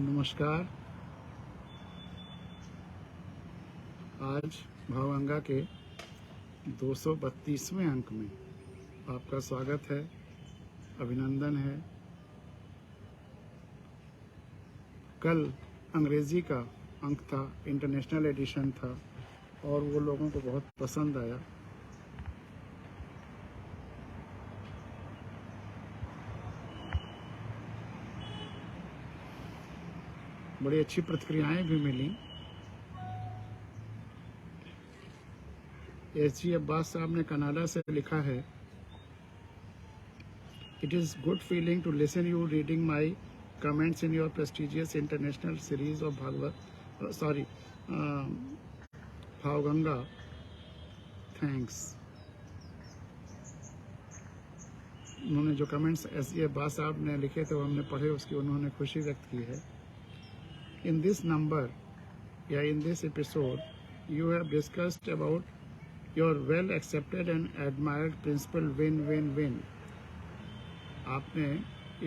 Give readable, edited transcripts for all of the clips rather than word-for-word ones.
नमस्कार। आज भावगंगा के 232वें अंक में आपका स्वागत है, अभिनंदन है। कल अंग्रेजी का अंक था, इंटरनेशनल एडिशन था और वो लोगों को बहुत पसंद आया। बड़ी अच्छी प्रतिक्रियाएं भी मिली। एस.जी. अब्बास साहब ने कनाडा से लिखा है, it is good feeling to listen you reading my comments in your prestigious international series of Bhavganga. Thanks. उन्होंने जो कमेंट्स एस.जी. अब्बास साहब ने लिखे थे वो हमने पढ़े, उसकी उन्होंने खुशी व्यक्त की है। In this number, in this episode, you have discussed about your well accepted and admired principle win-win-win. आपने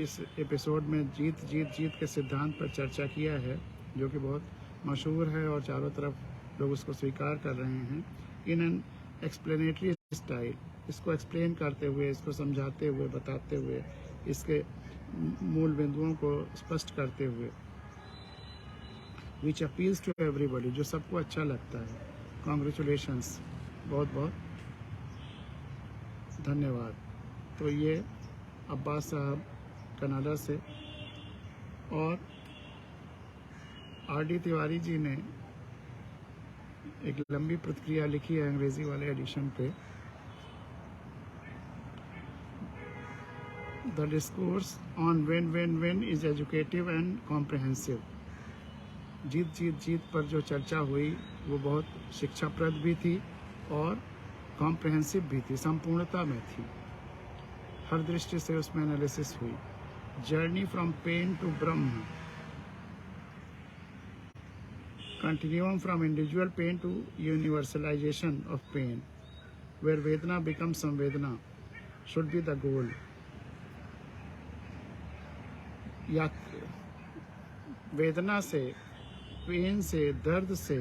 इस एपिसोड में जीत जीत जीत के सिद्धांत पर चर्चा किया है, जो कि बहुत मशहूर है और चारों तरफ लोग उसको स्वीकार कर रहे हैं। इन एन एक्सप्लेनेटरी स्टाइल, इसको एक्सप्लेन करते हुए, इसको समझाते हुए, बताते हुए, इसके मूल बिंदुओं को स्पष्ट करते हुए, विच अपील्स टू एवरीबॉडी, जो सबको अच्छा लगता है। कॉन्ग्रेचुलेशंस, बहुत बहुत धन्यवाद। तो ये अब्बास साहब कनाडा से, और आर.डी. तिवारी जी ने एक लंबी प्रतिक्रिया लिखी है अंग्रेजी वाले एडिशन पे। The discourse on win win win is educative and comprehensive. जीत जीत जीत पर जो चर्चा हुई वो बहुत शिक्षाप्रद भी थी और कॉम्प्रहेंसिव भी थी, संपूर्णता में थी। हर दृष्टि से उसमें एनालिसिस हुई। Journey from pain to Brahma, continuum from individual pain to universalization of pain, where vedana become samvedana should be the goal. या वेदना से, पेन से, दर्द से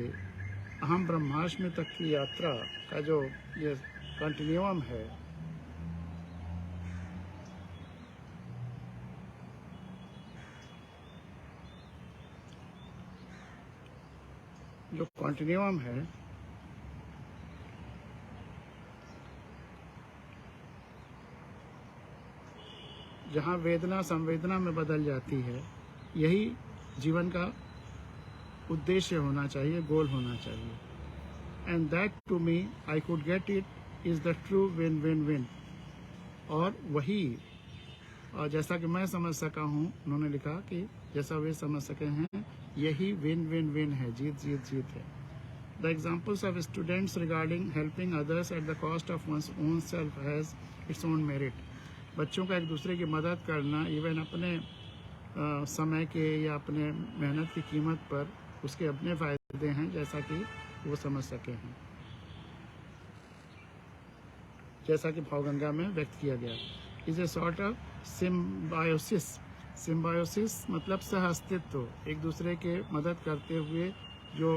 अहम ब्रह्मास्मि तक की यात्रा का जो ये कंटिन्यूम है, जो कंटिन्यूम है, जहाँ वेदना संवेदना में बदल जाती है, यही जीवन का उद्देश्य होना चाहिए, गोल होना चाहिए। And that to me I could get it is the true win win win. और वही, और जैसा कि मैं समझ सका हूँ, उन्होंने लिखा कि जैसा वे समझ सके हैं, यही विन विन विन है, जीत जीत जीत है। The examples of students regarding helping others at the cost of one's own self has its own merit. बच्चों का एक दूसरे की मदद करना, इवन अपने समय के या अपने मेहनत की कीमत पर, उसके अपने फ़ायदे हैं, जैसा कि वो समझ सके हैं, जैसा कि भावगंगा में व्यक्त किया गया। Is a sort of symbiosis. Symbiosis मतलब सह अस्तित्व, एक दूसरे के मदद करते हुए जो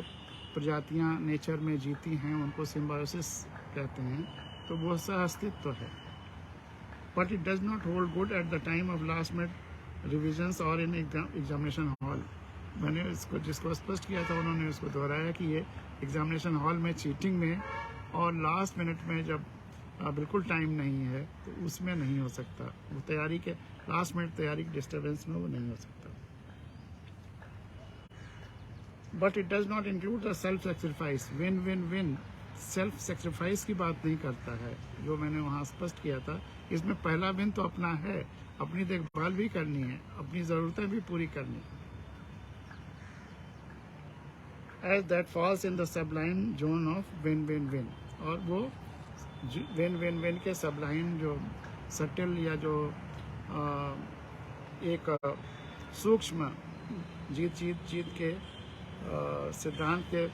प्रजातियां नेचर में जीती हैं उनको सिम्बायोसिस कहते हैं, तो वो सह अस्तित्व है। But it does not hold good at the time of last minute revisions और इन एग्जामिनेशन हॉल। मैंने इसको जिसको स्पष्ट किया था, उन्होंने उसको दोहराया कि ये एग्जामिनेशन हॉल में चीटिंग में और लास्ट मिनट में जब बिल्कुल टाइम नहीं है तो उसमें नहीं हो सकता। वो तैयारी के लास्ट मिनट तैयारी के डिस्टर्बेंस में वो नहीं हो सकता। But it does not include the self sacrifice. Win win win self sacrifice की बात नहीं करता है, जो मैंने वहाँ स्पष्ट किया था। इसमें पहला विन तो अपना है, अपनी देखभाल भी करनी है, अपनी ज़रूरतें भी पूरी करनी है। As that falls in the sublime zone of win win win. और वो विन विन विन के सबलाइन, जो सटल या जो एक सूक्ष्म जीत जीत जीत के सिद्धांत के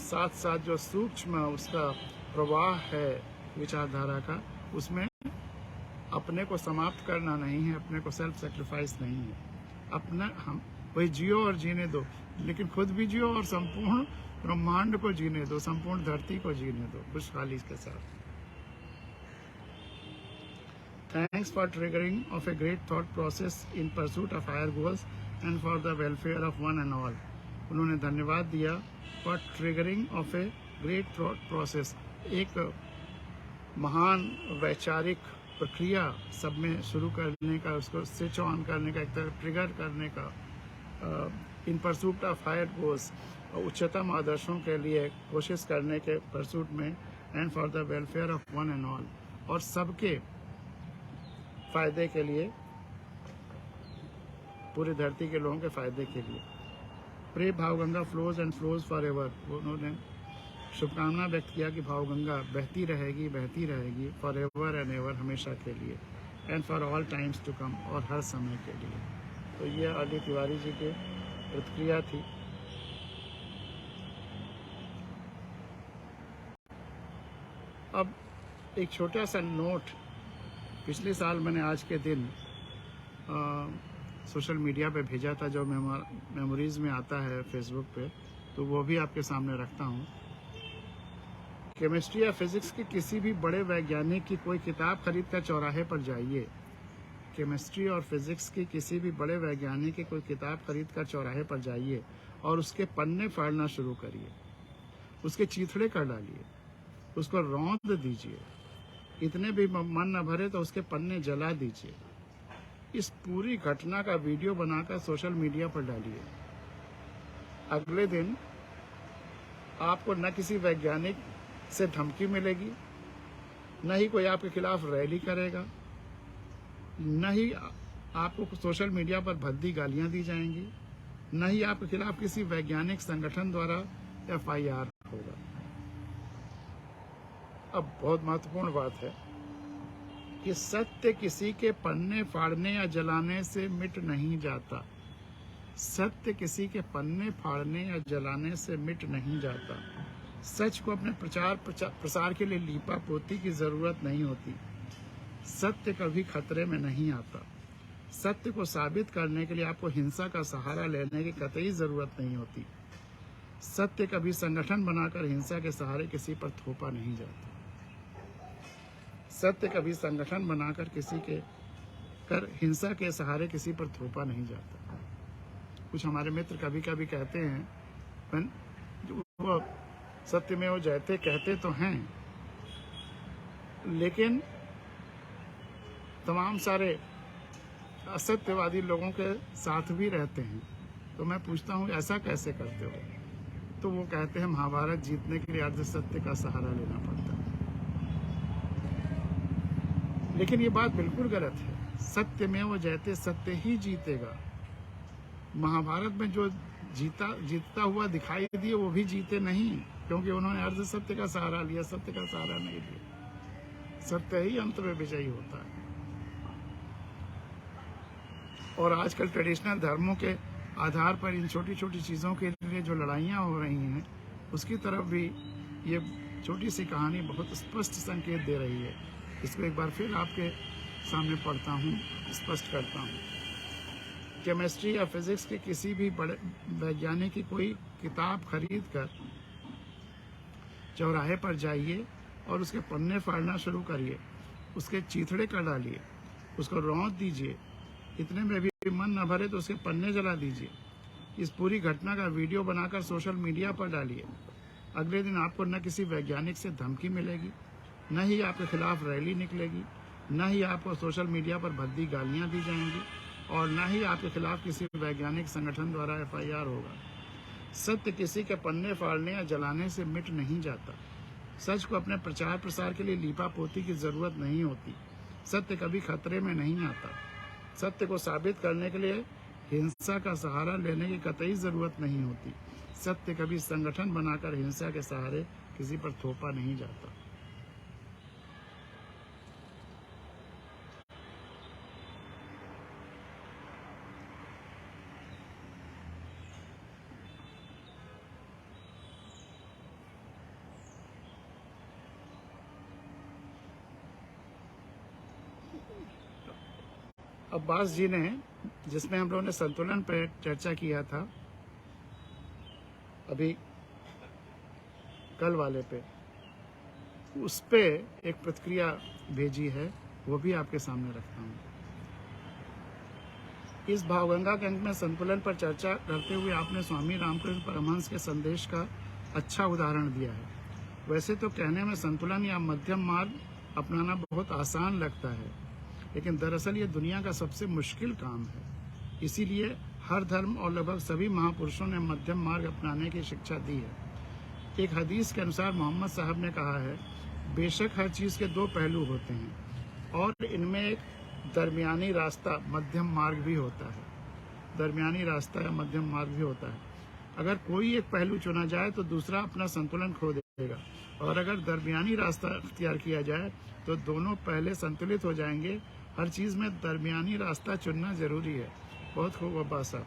साथ साथ जो सूक्ष्म उसका प्रवाह है विचारधारा का, उसमें अपने को समाप्त करना नहीं है, अपने को सेल्फ सेक्रीफाइस नहीं है। अपना वही जियो और जीने दो, लेकिन खुद भी जियो और संपूर्ण ब्रह्मांड को जीने दो, संपूर्ण धरती को जीने दो खुशहाली के साथ। Thanks for triggering of a great thought process in pursuit of higher goals and for the welfare of one and all. उन्होंने धन्यवाद दिया for triggering of a great thought process, एक महान वैचारिक प्रक्रिया सब में शुरू करने का, उसको स्विच ऑन करने का, एक तरह ट्रिगर करने का, in pursuit of higher goals, उच्चतम आदर्शों के लिए कोशिश करने के परसूट में, and for the welfare of one and all, और सबके फायदे के लिए, पूरी धरती के लोगों के फायदे के लिए। Pray Bhavganga flows and flows forever, उन्होंने शुभकामना व्यक्त किया कि भावगंगा बहती रहेगी फॉर एवर एंड एवर, हमेशा के लिए, and for all times to come, और हर समय के लिए। तो ये आर.डी. तिवारी जी की प्रतिक्रिया थी। अब एक छोटा सा नोट, पिछले साल मैंने आज के दिन सोशल मीडिया पे भेजा था, जो मेमोरीज में आता है फेसबुक पे, तो वो भी आपके सामने रखता हूँ। केमिस्ट्री या फिजिक्स के किसी भी बड़े वैज्ञानिक की कोई किताब खरीद कर चौराहे पर जाइए, केमिस्ट्री और फिजिक्स की किसी भी बड़े वैज्ञानिक की कोई किताब खरीद कर चौराहे पर जाइए और उसके पन्ने फाड़ना शुरू करिए, उसके चीथड़े कर डालिए, उसको रौंद दीजिए, इतने भी मन न भरे तो उसके पन्ने जला दीजिए। इस पूरी घटना का वीडियो बनाकर सोशल मीडिया पर डालिए। अगले दिन आपको न किसी वैज्ञानिक से धमकी मिलेगी, न ही कोई आपके खिलाफ रैली करेगा, न ही आपको सोशल मीडिया पर भद्दी गालियां दी जाएंगी, न ही आपके खिलाफ किसी वैज्ञानिक संगठन द्वारा FIR होगा। अब बहुत महत्वपूर्ण बात है कि सत्य किसी के पन्ने फाड़ने या जलाने से मिट नहीं जाता। सत्य किसी के पन्ने फाड़ने या जलाने से मिट नहीं जाता। सच को अपने प्रसार के लिए लीपा पोती की जरूरत नहीं होती। सत्य कभी खतरे में नहीं आता। सत्य को साबित करने के लिए आपको हिंसा का सहारा लेने की कतई जरूरत नहीं होती। सत्य कभी संगठन बनाकर हिंसा के सहारे किसी पर थोपा नहीं जाता। सत्य कभी संगठन बनाकर हिंसा के सहारे किसी पर थोपा नहीं जाता। कुछ हमारे मित्र कभी कभी कहते हैं, वो सत्य में वो जयते कहते तो हैं, लेकिन तमाम सारे असत्यवादी लोगों के साथ भी रहते हैं। तो मैं पूछता हूँ ऐसा कैसे करते हो? तो वो कहते हैं महाभारत जीतने के लिए अर्ध सत्य का सहारा लेना पड़ता है। लेकिन ये बात बिल्कुल गलत है। सत्य में वो जयते, सत्य ही जीतेगा। महाभारत में जो जीतता हुआ दिखाई दिए वो भी जीते नहीं, क्योंकि उन्होंने अर्ध सत्य का सहारा लिया, सत्य का सहारा नहीं लिया। सत्य ही अंत में विजयी होता है। और आजकल ट्रेडिशनल धर्मों के आधार पर इन छोटी छोटी चीज़ों के लिए जो लड़ाइयाँ हो रही हैं, उसकी तरफ भी ये छोटी सी कहानी बहुत स्पष्ट संकेत दे रही है। इसको एक बार फिर आपके सामने पढ़ता हूँ, स्पष्ट करता हूँ। केमिस्ट्री या फिजिक्स के किसी भी बड़े वैज्ञानिक की कोई किताब खरीद कर चौराहे पर जाइए और उसके पन्ने फाड़ना शुरू करिए, उसके चीथड़े कर डालिए, उसको रौंद दीजिए, इतने में भी मन न भरे तो उसके पन्ने जला दीजिए। इस पूरी घटना का वीडियो बनाकर सोशल मीडिया पर डालिए। अगले दिन आपको न किसी वैज्ञानिक से धमकी मिलेगी, न ही आपके खिलाफ रैली निकलेगी, न ही आपको सोशल मीडिया पर भद्दी गालियां दी जाएंगी, और न ही आपके खिलाफ किसी वैज्ञानिक संगठन द्वारा FIR होगा। सत्य किसी के पन्ने फाड़ने या जलाने से मिट नहीं जाता। सच को अपने प्रचार प्रसार के लिए लीपा पोती की जरूरत नहीं होती। सत्य कभी खतरे में नहीं आता। सत्य को साबित करने के लिए हिंसा का सहारा लेने की कतई जरूरत नहीं होती। सत्य कभी संगठन बनाकर हिंसा के सहारे किसी पर थोपा नहीं जाता। अब्बास जी ने, जिसमें हम लोगों ने संतुलन पर चर्चा किया था अभी कल वाले पे, उस पे एक प्रतिक्रिया भेजी है, वो भी आपके सामने रखता हूँ। इस भावगंगा के अंक में संतुलन पर चर्चा करते हुए आपने स्वामी रामकृष्ण परमहंस के संदेश का अच्छा उदाहरण दिया है। वैसे तो कहने में संतुलन या मध्यम मार्ग अपनाना बहुत आसान लगता है, लेकिन दरअसल ये दुनिया का सबसे मुश्किल काम है। इसीलिए हर धर्म और लगभग सभी महापुरुषों ने मध्यम मार्ग अपनाने की शिक्षा दी है। एक हदीस के अनुसार मोहम्मद साहब ने कहा है, बेशक हर चीज़ के दो पहलू होते हैं और इनमें एक दरमियानी रास्ता मध्यम मार्ग भी होता है। दरमियानी रास्ता या मध्यम मार्ग भी होता है। अगर कोई एक पहलू चुना जाए तो दूसरा अपना संतुलन खो देगा, और अगर दरमियानी रास्ता इख्तियार किया जाए तो दोनों पहले संतुलित हो जाएंगे। हर चीज़ में दरमियानी रास्ता चुनना जरूरी है। बहुत खूब अब्बास साहब।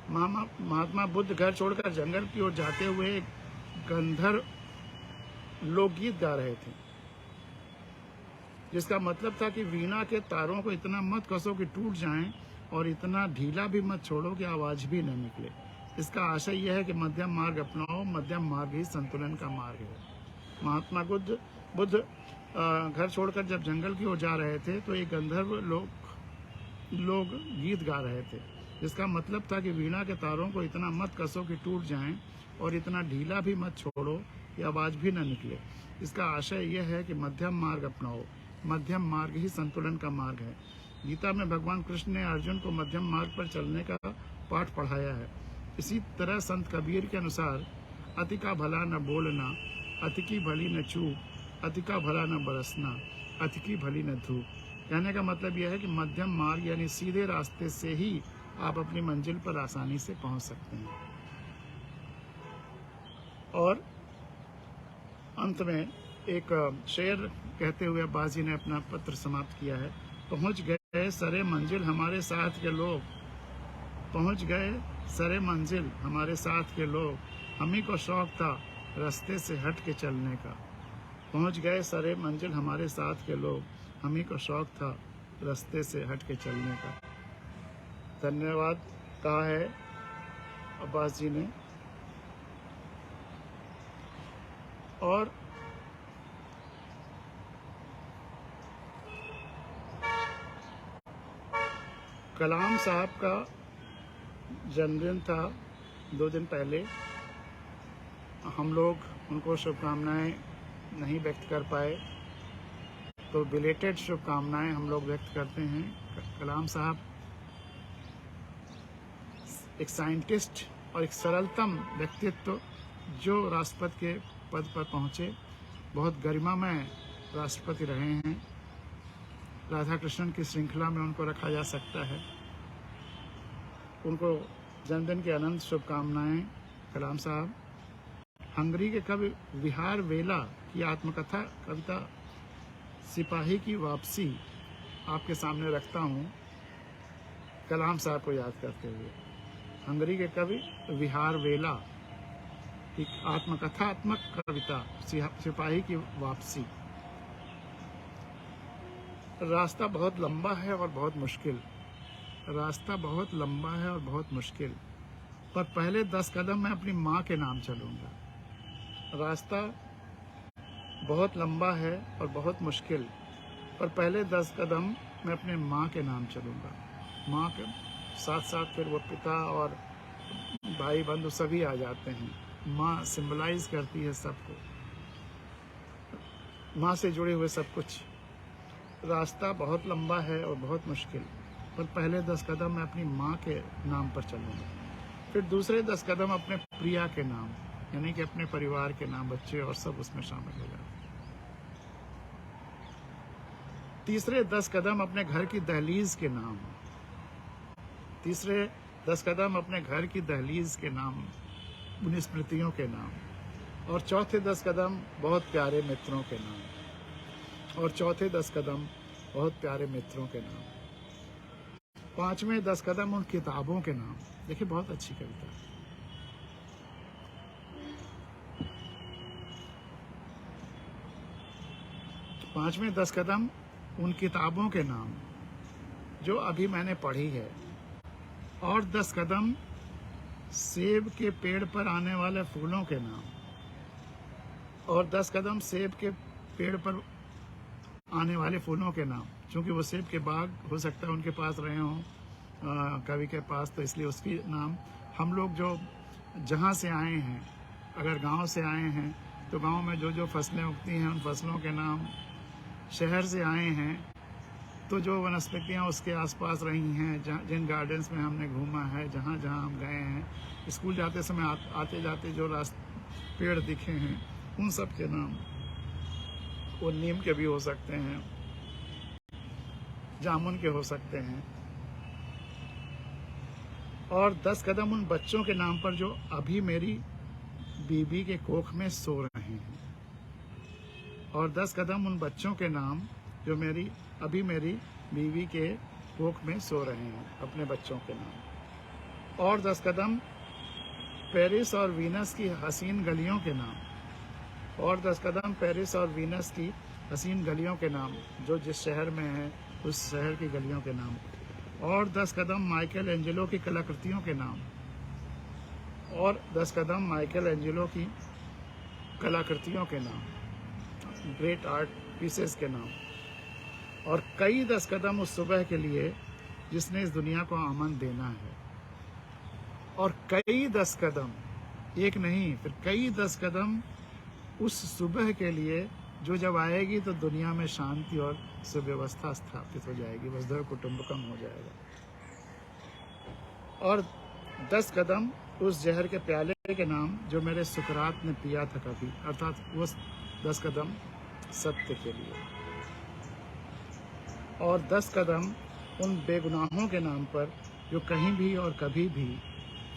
महात्मा बुद्ध घर छोड़कर जंगल की ओर जाते हुए एक गंधर्व लोकगीत गा रहे थे, जिसका मतलब था कि वीणा के तारों को इतना मत कसो कि टूट जाएं और इतना ढीला भी मत छोड़ो कि आवाज भी न निकले। इसका आशय यह है कि मध्यम मार्ग अपनाओ। मध्यम मार्ग ही संतुलन का मार्ग है। महात्मा बुद्ध घर छोड़कर जब जंगल की ओर जा रहे थे तो एक गंधर्व लोग गीत गा रहे थे, जिसका मतलब था कि वीणा के तारों को इतना मत कसो कि टूट जाएं और इतना ढीला भी मत छोड़ो कि आवाज भी न निकले। इसका आशय यह है कि मध्यम मार्ग अपनाओ। मध्यम मार्ग ही संतुलन का मार्ग है। गीता में भगवान कृष्ण ने अर्जुन को मध्यम मार्ग पर चलने का पाठ पढ़ाया है। इसी तरह संत कबीर के अनुसार अति का भला न बोलना, अति की भली न चूक, अति का भला न बरसना, अति की भली न धूप। कहने का मतलब यह है कि मध्यम मार्ग यानी सीधे रास्ते से ही आप अपनी मंजिल पर आसानी से पहुंच सकते हैं। और अंत में एक शेर कहते हुए अब्बास जी ने अपना पत्र समाप्त किया है। पहुंच गए सरे मंजिल हमारे साथ के लोग, पहुंच गए सरे मंजिल हमारे साथ के लोग, हम ही को शौक था रास्ते से हट के चलने का। पहुंच गए सरे मंजिल हमारे साथ के लोग, हम ही को शौक था रास्ते से हट के चलने का। धन्यवाद कहा है अब्बास जी ने। और कलाम साहब का जन्मदिन था 2 दिन पहले। हम लोग उनको शुभकामनाएं नहीं व्यक्त कर पाए, तो बिलेटेड शुभकामनाएं हम लोग व्यक्त करते हैं। कलाम साहब एक साइंटिस्ट और एक सरलतम व्यक्तित्व, जो राष्ट्रपति के पद पर पहुंचे, बहुत गरिमामय राष्ट्रपति रहे हैं। राधा कृष्णन की श्रृंखला में उनको रखा जा सकता है। उनको जन्मदिन की अनंत शुभकामनाएं। कलाम साहब हंगरी के कवि विहार वेला की आत्मकथा कविता सिपाही की वापसी आपके सामने रखता हूँ, कलाम साहब को याद करते हुए। हंगरी के कवि विहार वेला की आत्मकथात्मक कविता सिपाही की वापसी। रास्ता बहुत लंबा है और बहुत मुश्किल, रास्ता बहुत लंबा है और बहुत मुश्किल, पर पहले 10 कदम मैं अपनी माँ के नाम चलूँगा। रास्ता बहुत लंबा है और बहुत मुश्किल, पर पहले 10 कदम मैं अपने माँ के नाम चलूँगा। माँ के साथ साथ फिर वो पिता और भाई बंधु सभी आ जाते हैं। माँ सिंबलाइज करती है सबको, माँ से जुड़े हुए सब कुछ। रास्ता बहुत लंबा है और बहुत मुश्किल, पर पहले 10 कदम मैं अपनी माँ के नाम पर चलूँगा। फिर दूसरे 10 कदम अपने प्रिया के नाम, यानी कि अपने परिवार के नाम, बच्चे और सब उसमें शामिल हो जाते हैं। तीसरे 10 कदम अपने घर की दहलीज के नाम, तीसरे 10 कदम अपने घर की दहलीज के नाम, उन स्मृतियों के नाम। और चौथे 10 कदम बहुत प्यारे मित्रों के नाम, और चौथे 10 कदम बहुत प्यारे मित्रों के नाम। पांचवें 10 कदम उन किताबों के नाम। देखिए बहुत अच्छी कविता है। पांचवें 10 कदम उन किताबों के नाम जो अभी मैंने पढ़ी है, और 10 कदम सेब के पेड़ पर आने वाले फूलों के नाम, और 10 कदम सेब के पेड़ पर आने वाले फूलों के नाम। क्योंकि वो सेब के बाग हो सकता है उनके पास रहे हों, कवि के पास, तो इसलिए उसकी नाम। हम लोग जो जहाँ से आए हैं, अगर गांव से आए हैं तो गांव में जो जो फसलें उगती हैं उन फसलों के नाम। शहर से आए हैं तो जो वनस्पतियाँ उसके आसपास रही हैं, जिन गार्डन्स में हमने घूमा है, जहाँ जहाँ हम गए हैं, स्कूल जाते समय आते जाते जो पेड़ दिखे हैं, उन सब के नाम। वो नीम के भी हो सकते हैं, जामुन के हो सकते हैं। और 10 कदम उन बच्चों के नाम पर जो अभी मेरी बीबी के कोख में सो रहे हैं, और 10 कदम उन बच्चों के नाम जो अभी मेरी बीवी के कोख में सो रहे हैं, अपने बच्चों के नाम। और 10 कदम पेरिस और वीनस की हसीन गलियों के नाम, और 10 कदम पेरिस और वीनस की हसीन गलियों के नाम, जो जिस शहर में है उस शहर की गलियों के नाम। और 10 कदम माइकल एंजेलो की कलाकृतियों के नाम, और 10 कदम माइकल एंजेलो की कलाकृतियों के नाम, ग्रेट आर्ट पीसेस के नाम। और कई 10 कदम उस सुबह के लिए जिसने इस दुनिया को अमन देना है। और कई 10 कदम, एक नहीं फिर कई 10 कदम उस सुबह के लिए जो जब आएगी तो दुनिया में शांति और सुव्यवस्था स्थापित हो जाएगी, वसुधैव कुटुंबकम हो जाएगा। और 10 कदम उस जहर के प्याले के नाम जो मेरे सुकरात ने पिया था कभी, अर्थात वो 10 कदम सत्य के लिए। और 10 कदम उन बेगुनाहों के नाम पर जो कहीं भी और कभी भी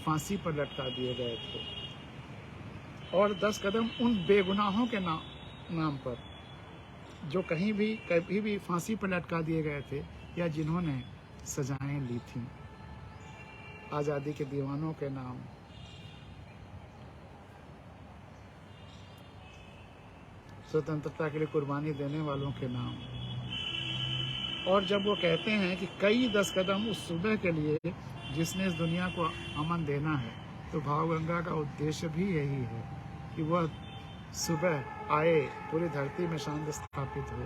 फांसी पर लटका दिए गए थे। और 10 कदम उन बेगुनाहों के नाम पर जो कहीं भी कभी भी फांसी पर लटका दिए गए थे, या जिन्होंने सजाएं ली थीं। आज़ादी के दीवानों के नाम, स्वतंत्रता के लिए कुर्बानी देने वालों के नाम। और जब वो कहते हैं कि कई 10 कदम उस सुबह के लिए जिसने इस दुनिया को अमन देना है, तो भावगंगा का उद्देश्य भी यही है कि वह सुबह आए, पूरी धरती में शांति स्थापित हो।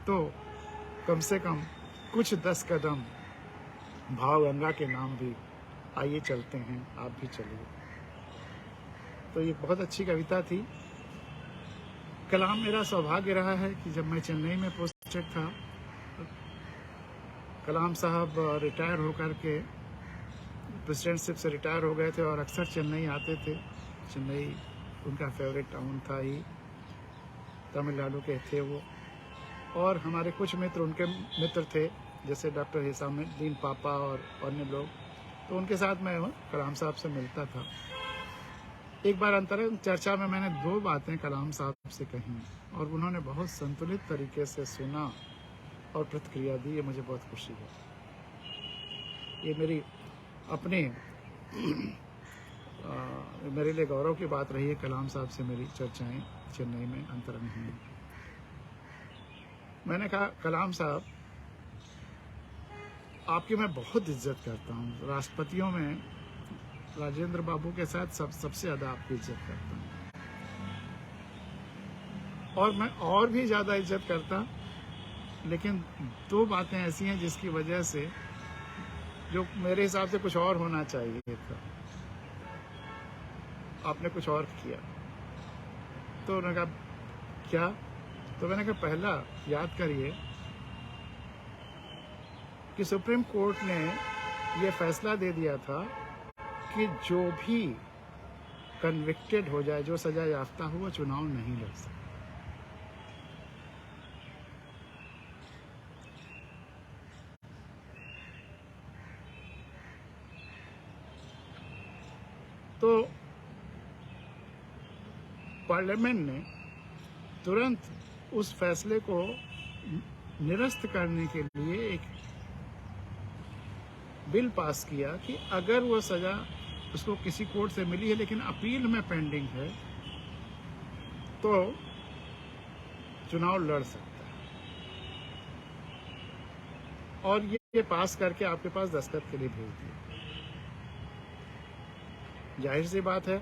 तो कम से कम कुछ 10 कदम भावगंगा के नाम भी। आइए चलते हैं, आप भी चलिए। तो ये बहुत अच्छी कविता थी। कलाम मेरा सौभाग्य रहा है कि जब मैं चेन्नई में पोस्टेड था, कलाम साहब रिटायर होकर के प्रेसिडेंटशिप से रिटायर हो गए थे और अक्सर चेन्नई आते थे। चेन्नई उनका फेवरेट टाउन था ही, तमिलनाडु के थे वो। और हमारे कुछ मित्र उनके मित्र थे, जैसे डॉक्टर हिसामुद्दीन पापा और अन्य लोग, तो उनके साथ मैं कलाम साहब से मिलता था। एक बार अंतरंग चर्चा में मैंने 2 बातें कलाम साहब से कही और उन्होंने बहुत संतुलित तरीके से सुना और प्रतिक्रिया दी। ये मुझे बहुत खुशी है। ये मेरी अपने मेरे लिए गौरव की बात रही है। कलाम साहब से मेरी चर्चाएं चेन्नई में अंतरंग हुई। मैंने कहा, कलाम साहब, आपकी मैं बहुत इज्जत करता हूँ। राष्ट्रपतियों में राजेंद्र बाबू के साथ सबसे ज़्यादा आपकी इज्जत करता हूँ, और मैं और भी ज़्यादा इज्जत करता, लेकिन 2 बातें ऐसी हैं जिसकी वजह से, जो मेरे हिसाब से कुछ और होना चाहिए था, आपने कुछ और किया। तो उन्होंने कहा, क्या? तो मैंने कहा, पहला याद करिए कि सुप्रीम कोर्ट ने ये फैसला दे दिया था कि जो भी कन्विक्टेड हो जाए, जो सजा याफ्ता हो, वो चुनाव नहीं लड़ सकता। तो पार्लियामेंट ने तुरंत उस फैसले को निरस्त करने के लिए एक बिल पास किया कि अगर वो सजा उसको किसी कोर्ट से मिली है लेकिन अपील में पेंडिंग है, तो चुनाव लड़ सकता है। और ये ये पास करके आपके पास दस्तखत के लिए भेज दिया। जाहिर सी बात है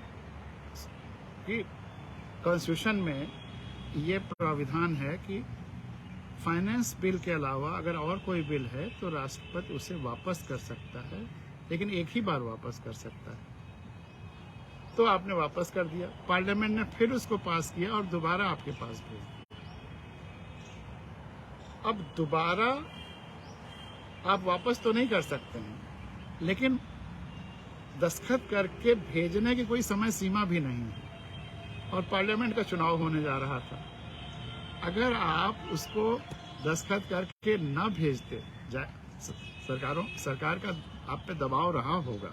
कि कॉन्स्टिट्यूशन में ये प्राविधान है कि फाइनेंस बिल के अलावा अगर और कोई बिल है तो राष्ट्रपति उसे वापस कर सकता है, लेकिन एक ही बार वापस कर सकता है। तो आपने वापस कर दिया, पार्लियामेंट ने फिर उसको पास किया और दोबारा आपके पास भेज दिया। अब दोबारा आप वापस तो नहीं कर सकते हैं, लेकिन दस्तखत करके भेजने की कोई समय सीमा भी नहीं है, और पार्लियामेंट का चुनाव होने जा रहा था। अगर आप उसको दस्तखत करके न भेजते, सरकार का आप पे दबाव रहा होगा,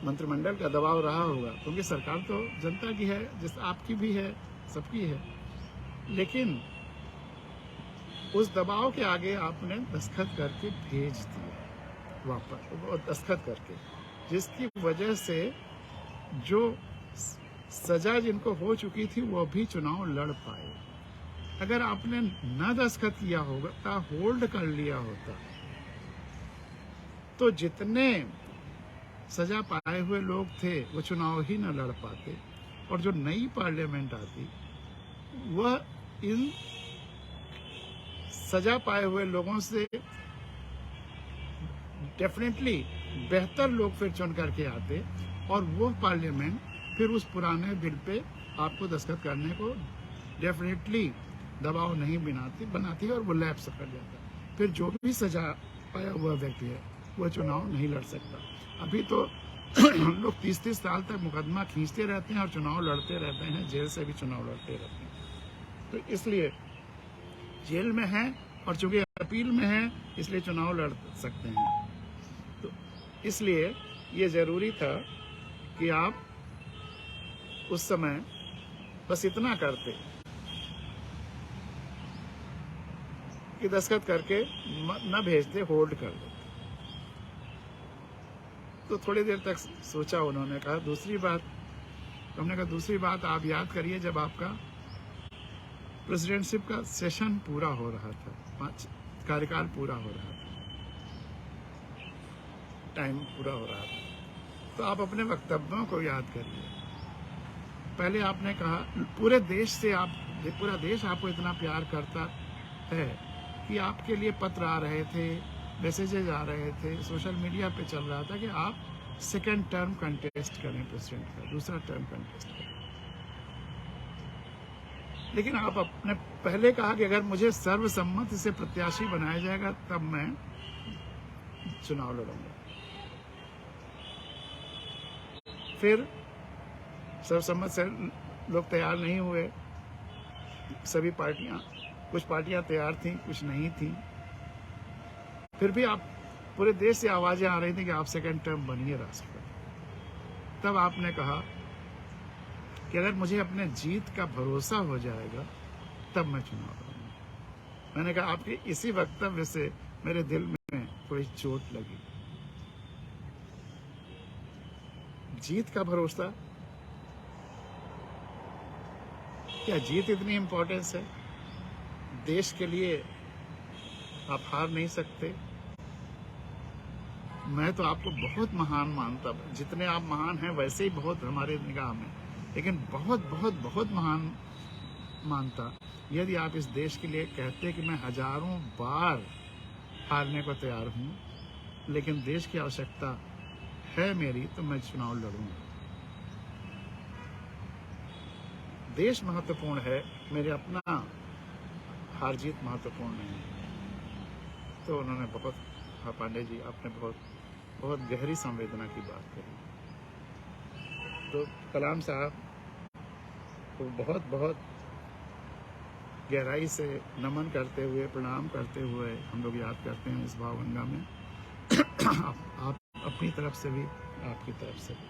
मंत्रिमंडल का दबाव रहा होगा, क्योंकि सरकार तो जनता की है, जिस आपकी भी है, सबकी है, लेकिन उस दबाव के आगे आपने दस्तखत करके भेज दिया वापस, और दस्तखत करके, जिसकी वजह से जो सजा जिनको हो चुकी थी वो भी चुनाव लड़ पाए। अगर आपने न दस्तखत किया होगा, होल्ड कर लिया होता, तो जितने सजा पाए हुए लोग थे वो चुनाव ही न लड़ पाते, और जो नई पार्लियामेंट आती वह इन सजा पाए हुए लोगों से डेफिनेटली बेहतर लोग फिर चुन करके आते, और वो पार्लियामेंट फिर उस पुराने बिल पे आपको दस्तखत करने को डेफिनेटली दबाव नहीं बनाती और वो लैप्स कर जाता। फिर जो भी सजा पाया हुआ व्यक्ति है वो चुनाव नहीं लड़ सकता। अभी तो लोग 30-30 साल तक मुकदमा खींचते रहते हैं और चुनाव लड़ते रहते हैं, जेल से भी चुनाव लड़ते रहते हैं। तो इसलिए जेल में है, और चूंकि अपील में है, इसलिए चुनाव लड़ सकते हैं। तो इसलिए ये जरूरी था कि आप उस समय बस इतना करते कि दस्तखत करके न भेजते, होल्ड कर देते। तो थोड़ी देर तक सोचा उन्होंने, कहा दूसरी बात, हमने कहा दूसरी बात आप याद करिए, जब आपका प्रेसिडेंटशिप का सेशन पूरा हो रहा था, 5 कार्यकाल पूरा हो रहा था, टाइम पूरा हो रहा था, तो आप अपने वक्तव्यों को याद करिए। पहले आपने कहा पूरा देश आपको इतना प्यार करता है कि आपके लिए पत्र आ रहे थे, मैसेजेज आ रहे थे, सोशल मीडिया पे चल रहा था कि आप सेकेंड टर्म कंटेस्ट करें, प्रेसिडेंट का दूसरा टर्म कंटेस्ट करें। लेकिन आप अपने पहले कहा कि अगर मुझे सर्वसम्मति से प्रत्याशी बनाया जाएगा तब मैं चुनाव लड़ूंगा। फिर सर्वसम्मत से लोग तैयार नहीं हुए, सभी पार्टियां, कुछ पार्टियां तैयार थीं, कुछ नहीं थीं। फिर भी आप पूरे देश से आवाजें आ रही थी कि आप सेकेंड टर्म बनिए राष्ट्रपति। तब आपने कहा कि अगर मुझे अपने जीत का भरोसा हो जाएगा तब मैं चुनाव लड़ूंगा। मैंने कहा आपके इसी वक्तव्य से मेरे दिल में थोड़ी चोट लगी। जीत का भरोसा, क्या जीत इतनी इंपॉर्टेंस है? देश के लिए आप हार नहीं सकते? मैं तो आपको बहुत महान मानता, जितने आप महान हैं वैसे ही बहुत हमारे निगाह में, लेकिन बहुत बहुत बहुत महान मानता यदि आप इस देश के लिए कहते कि मैं हजारों बार हारने को तैयार हूं, लेकिन देश की आवश्यकता है मेरी, तो मैं चुनाव लड़ूंगा। देश महत्वपूर्ण है, मेरे अपना हार जीत महत्वपूर्ण नहीं है। तो उन्होंने बहुत, हाँ पांडे जी आपने बहुत गहरी संवेदना की बात करी। तो कलाम साहब को बहुत बहुत गहराई से नमन करते हुए, प्रणाम करते हुए हम लोग याद करते हैं इस भावगंगा में। आप अपनी तरफ से भी, आपकी तरफ से भी।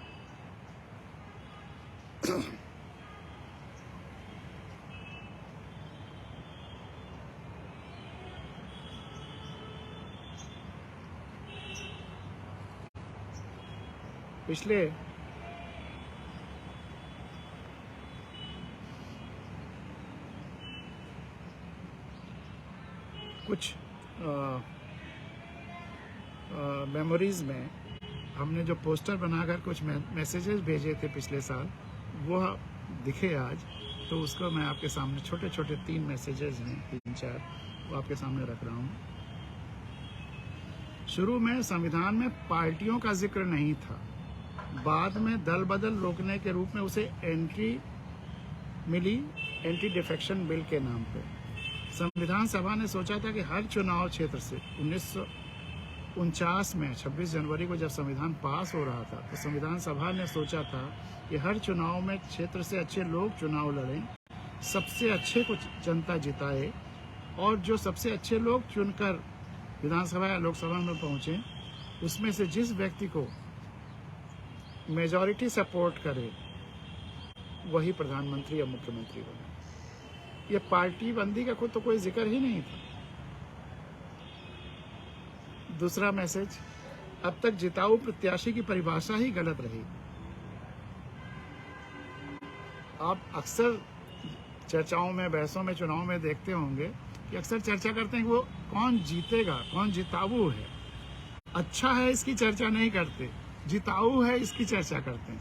पिछले कुछ मेमोरीज में हमने जो पोस्टर बनाकर कुछ मैसेजेस भेजे थे पिछले साल, वो दिखे आज, तो उसको मैं आपके सामने छोटे छोटे 3 मैसेजेस हैं, 3-4, वो आपके सामने रख रहा हूँ। शुरू में संविधान में पार्टियों का जिक्र नहीं था, बाद में दल बदल रोकने के रूप में उसे एंट्री मिली एंटी डिफेक्शन बिल के नाम पे। संविधान सभा ने सोचा था कि हर चुनाव क्षेत्र से 1949 में 26 जनवरी को जब संविधान पास हो रहा था, तो संविधान सभा ने सोचा था कि हर चुनाव में क्षेत्र से अच्छे लोग चुनाव लड़ें, सबसे अच्छे को जनता जिताए, और जो सबसे अच्छे लोग चुनकर विधानसभा या लोकसभा में पहुंचे, उसमें से जिस व्यक्ति को मेजॉरिटी सपोर्ट करे वही प्रधानमंत्री या मुख्यमंत्री बने। ये पार्टी बंदी का खुद तो कोई जिक्र ही नहीं था। दूसरा मैसेज, अब तक जिताऊ प्रत्याशी की परिभाषा ही गलत रही। आप अक्सर चर्चाओं में, बहसों में, चुनाव में देखते होंगे कि अक्सर चर्चा करते हैं कि वो कौन जीतेगा, कौन जिताऊ है। अच्छा है इसकी चर्चा नहीं करते, जिताऊ है इसकी चर्चा करते हैं।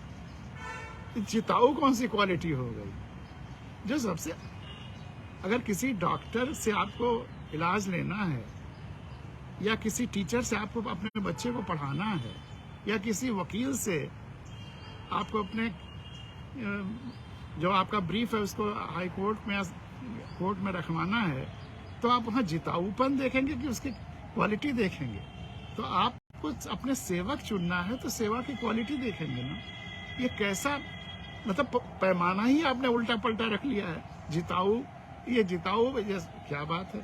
जिताऊ कौन सी क्वालिटी हो गई? जो सबसे, अगर किसी डॉक्टर से आपको इलाज लेना है, या किसी टीचर से आपको अपने बच्चे को पढ़ाना है, या किसी वकील से आपको अपने जो आपका ब्रीफ है उसको हाई कोर्ट में या कोर्ट में रखवाना है, तो आप वहाँ जिताऊपन देखेंगे कि उसकी क्वालिटी देखेंगे? तो आपको अपने सेवक चुनना है तो सेवा की क्वालिटी देखेंगे ना। ये कैसा, मतलब पैमाना ही आपने उल्टा पलटा रख लिया है। जिताऊ, ये जिताऊ, ये क्या बात है?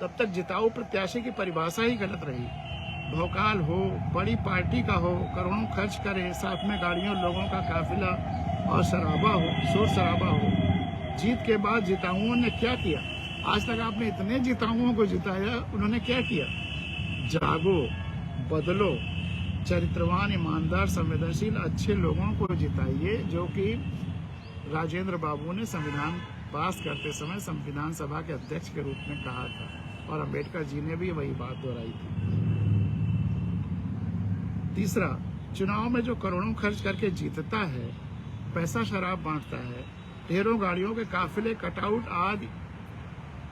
तब तक जिताऊ प्रत्याशी की परिभाषा ही गलत रही। भौकाल हो, बड़ी पार्टी का हो, करोड़ों खर्च करे, साथ में गाड़ियों, लोगों का काफिला और शराबा हो, शोर शराबा हो। जीत के बाद जिताऊओं ने क्या किया? आज तक आपने इतने जिताऊओं को जिताया, उन्होंने क्या किया? जागो, बदलो, चरित्रवान, ईमानदार, संवेदनशील, अच्छे लोगों को जिताइए, जो कि राजेंद्र बाबू ने संविधान पास करते समय संविधान सभा के अध्यक्ष के रूप में कहा था, और अंबेडकर जी ने भी वही बात दोहराई थी। तीसरा, चुनाव में जो करोड़ों खर्च करके जीतता है, पैसा शराब बांटता है, ढेरों गाड़ियों के काफिले, कटआउट आदि,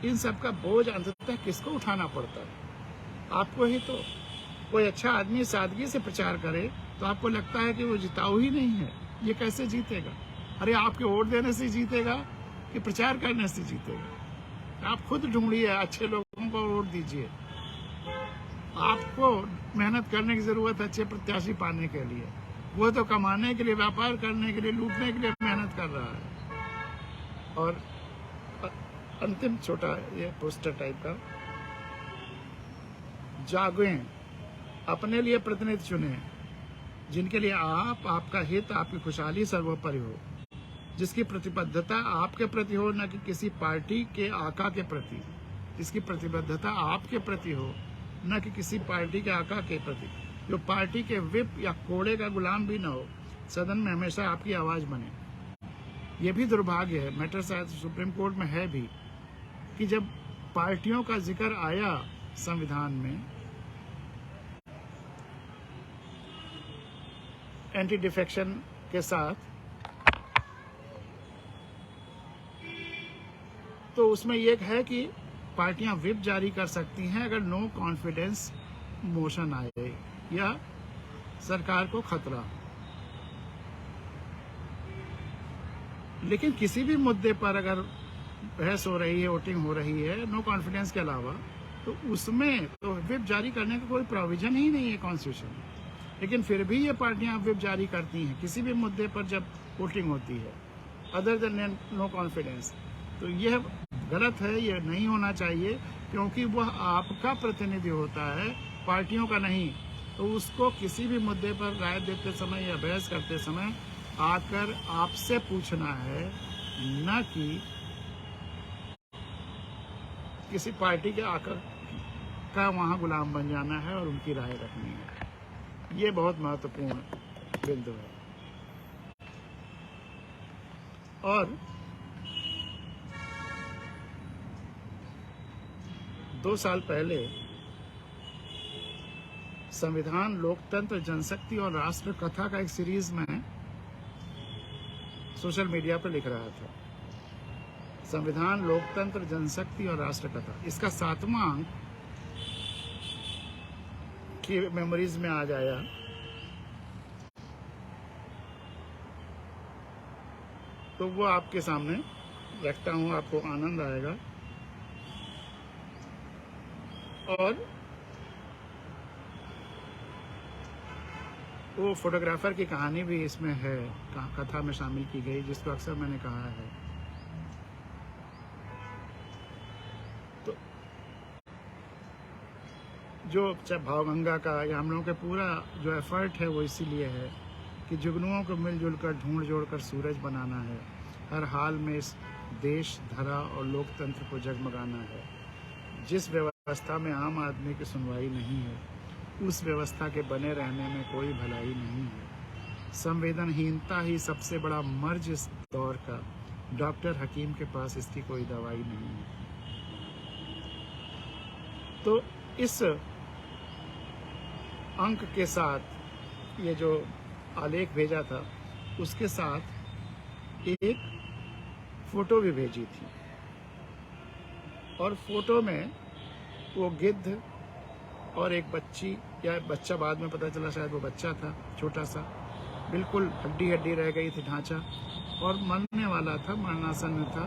इन सब का बोझ अंततः किसको उठाना पड़ता है? आपको ही तो। कोई अच्छा आदमी सादगी से प्रचार करे तो आपको लगता है कि वो जिताऊ ही नहीं है, ये कैसे जीतेगा? अरे आपके वोट देने से जीतेगा कि प्रचार करने से जीतेगा? आप खुद ढूंढिए, अच्छे लोगों को वोट दीजिए। आपको मेहनत करने की जरूरत है अच्छे प्रत्याशी पाने के लिए। वो तो कमाने के लिए, व्यापार करने के लिए, लूटने के लिए मेहनत कर रहा है। और अंतिम छोटा ये पोस्टर टाइप का, जागें, अपने लिए प्रतिनिधि चुने, जिनके लिए आपका हित, आपकी खुशहाली सर्वोपरि हो, जिसकी प्रतिबद्धता आपके प्रति हो, न कि किसी पार्टी के आका के प्रति, जिसकी प्रतिबद्धता आपके प्रति हो, न कि किसी पार्टी के आका के प्रति, जो पार्टी के विप या कोड़े का गुलाम भी न हो, सदन में हमेशा आपकी आवाज बने। ये भी दुर्भाग्य है, मैटर शायद सुप्रीम कोर्ट में है भी, कि जब पार्टियों का जिक्र आया संविधान में, एंटी डिफेक्शन के साथ, तो उसमें एक है कि पार्टियां व्हिप जारी कर सकती हैं अगर नो कॉन्फिडेंस मोशन आए या सरकार को खतरा। लेकिन किसी भी मुद्दे पर अगर बहस हो रही है, वोटिंग हो रही है, नो कॉन्फिडेंस के अलावा, तो उसमें तो व्हिप जारी करने का कोई प्रोविजन ही नहीं है कॉन्स्टिट्यूशन में। लेकिन फिर भी ये पार्टियां व्हिप जारी करती हैं किसी भी मुद्दे पर जब वोटिंग होती है, अदर देन नो कॉन्फिडेंस। तो यह गलत है, यह नहीं होना चाहिए, क्योंकि वह आपका प्रतिनिधि होता है, पार्टियों का नहीं। तो उसको किसी भी मुद्दे पर राय देते समय या बहस करते समय आकर आपसे पूछना है, न कि किसी पार्टी के आकर का वहां गुलाम बन जाना है और उनकी राय रखनी है। ये बहुत महत्वपूर्ण बिंदु है। और 2 साल पहले संविधान, लोकतंत्र, जनशक्ति और राष्ट्र कथा का एक सीरीज में सोशल मीडिया पर लिख रहा था। संविधान, लोकतंत्र, जनशक्ति और राष्ट्र कथा, इसका 7वां अंक की मेमोरीज में आज आया। तो वो आपके सामने रखता हूँ, आपको आनंद आएगा। और वो फोटोग्राफर की कहानी भी इसमें है, कथा में शामिल की गई, जिसको अक्सर मैंने कहा है। तो जो चाहे भावगंगा का या हम लोगों का पूरा जो एफर्ट है वो इसीलिए है कि जुगनुओं को मिलजुल कर ढूंढ जोड़ कर सूरज बनाना है। हर हाल में इस देश, धरा और लोकतंत्र को जगमगाना है। जिस व्यवस्था में आम आदमी की सुनवाई नहीं है, उस व्यवस्था के बने रहने में कोई भलाई नहीं है। संवेदनहीनता ही सबसे बड़ा मर्ज इस दौर का। डॉक्टर हकीम के पास इसकी कोई दवाई नहीं है। तो इस अंक के साथ ये जो आलेख भेजा था, उसके साथ एक फोटो भी भेजी थी। और फोटो में वो गिद्ध और एक बच्ची, या बच्चा बाद में पता चला शायद वो बच्चा था, छोटा सा, बिल्कुल हड्डी हड्डी रह गई थी ढांचा, और मरने वाला था, मरणासन था।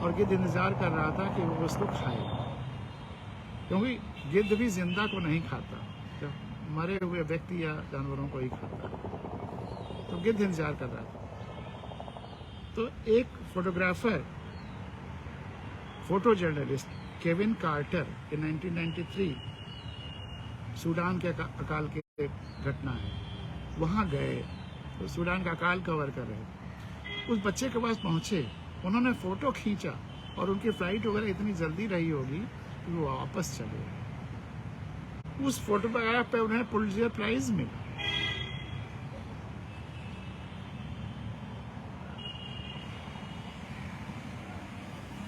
और गिद्ध इंतजार कर रहा था कि वो उसको खाए, क्योंकि गिद्ध भी जिंदा को नहीं खाता, तो मरे हुए व्यक्ति या जानवरों को ही खाता। तो गिद्ध इंतजार कर रहा था। तो एक photographer, photo journalist Kevin Carter in 1993 Sudan के अकाल की घटना है, वहाँ गए तो सूडान का अकाल कवर कर रहे थे। उस बच्चे के पास पहुँचे, उन्होंने फ़ोटो खींचा, और उनकी फ़्लाइट वगैरह इतनी जल्दी रही होगी कि वो वापस चले। उस फोटोग्राफ पे उन्हें पुलित्ज़र प्राइज़ मिला।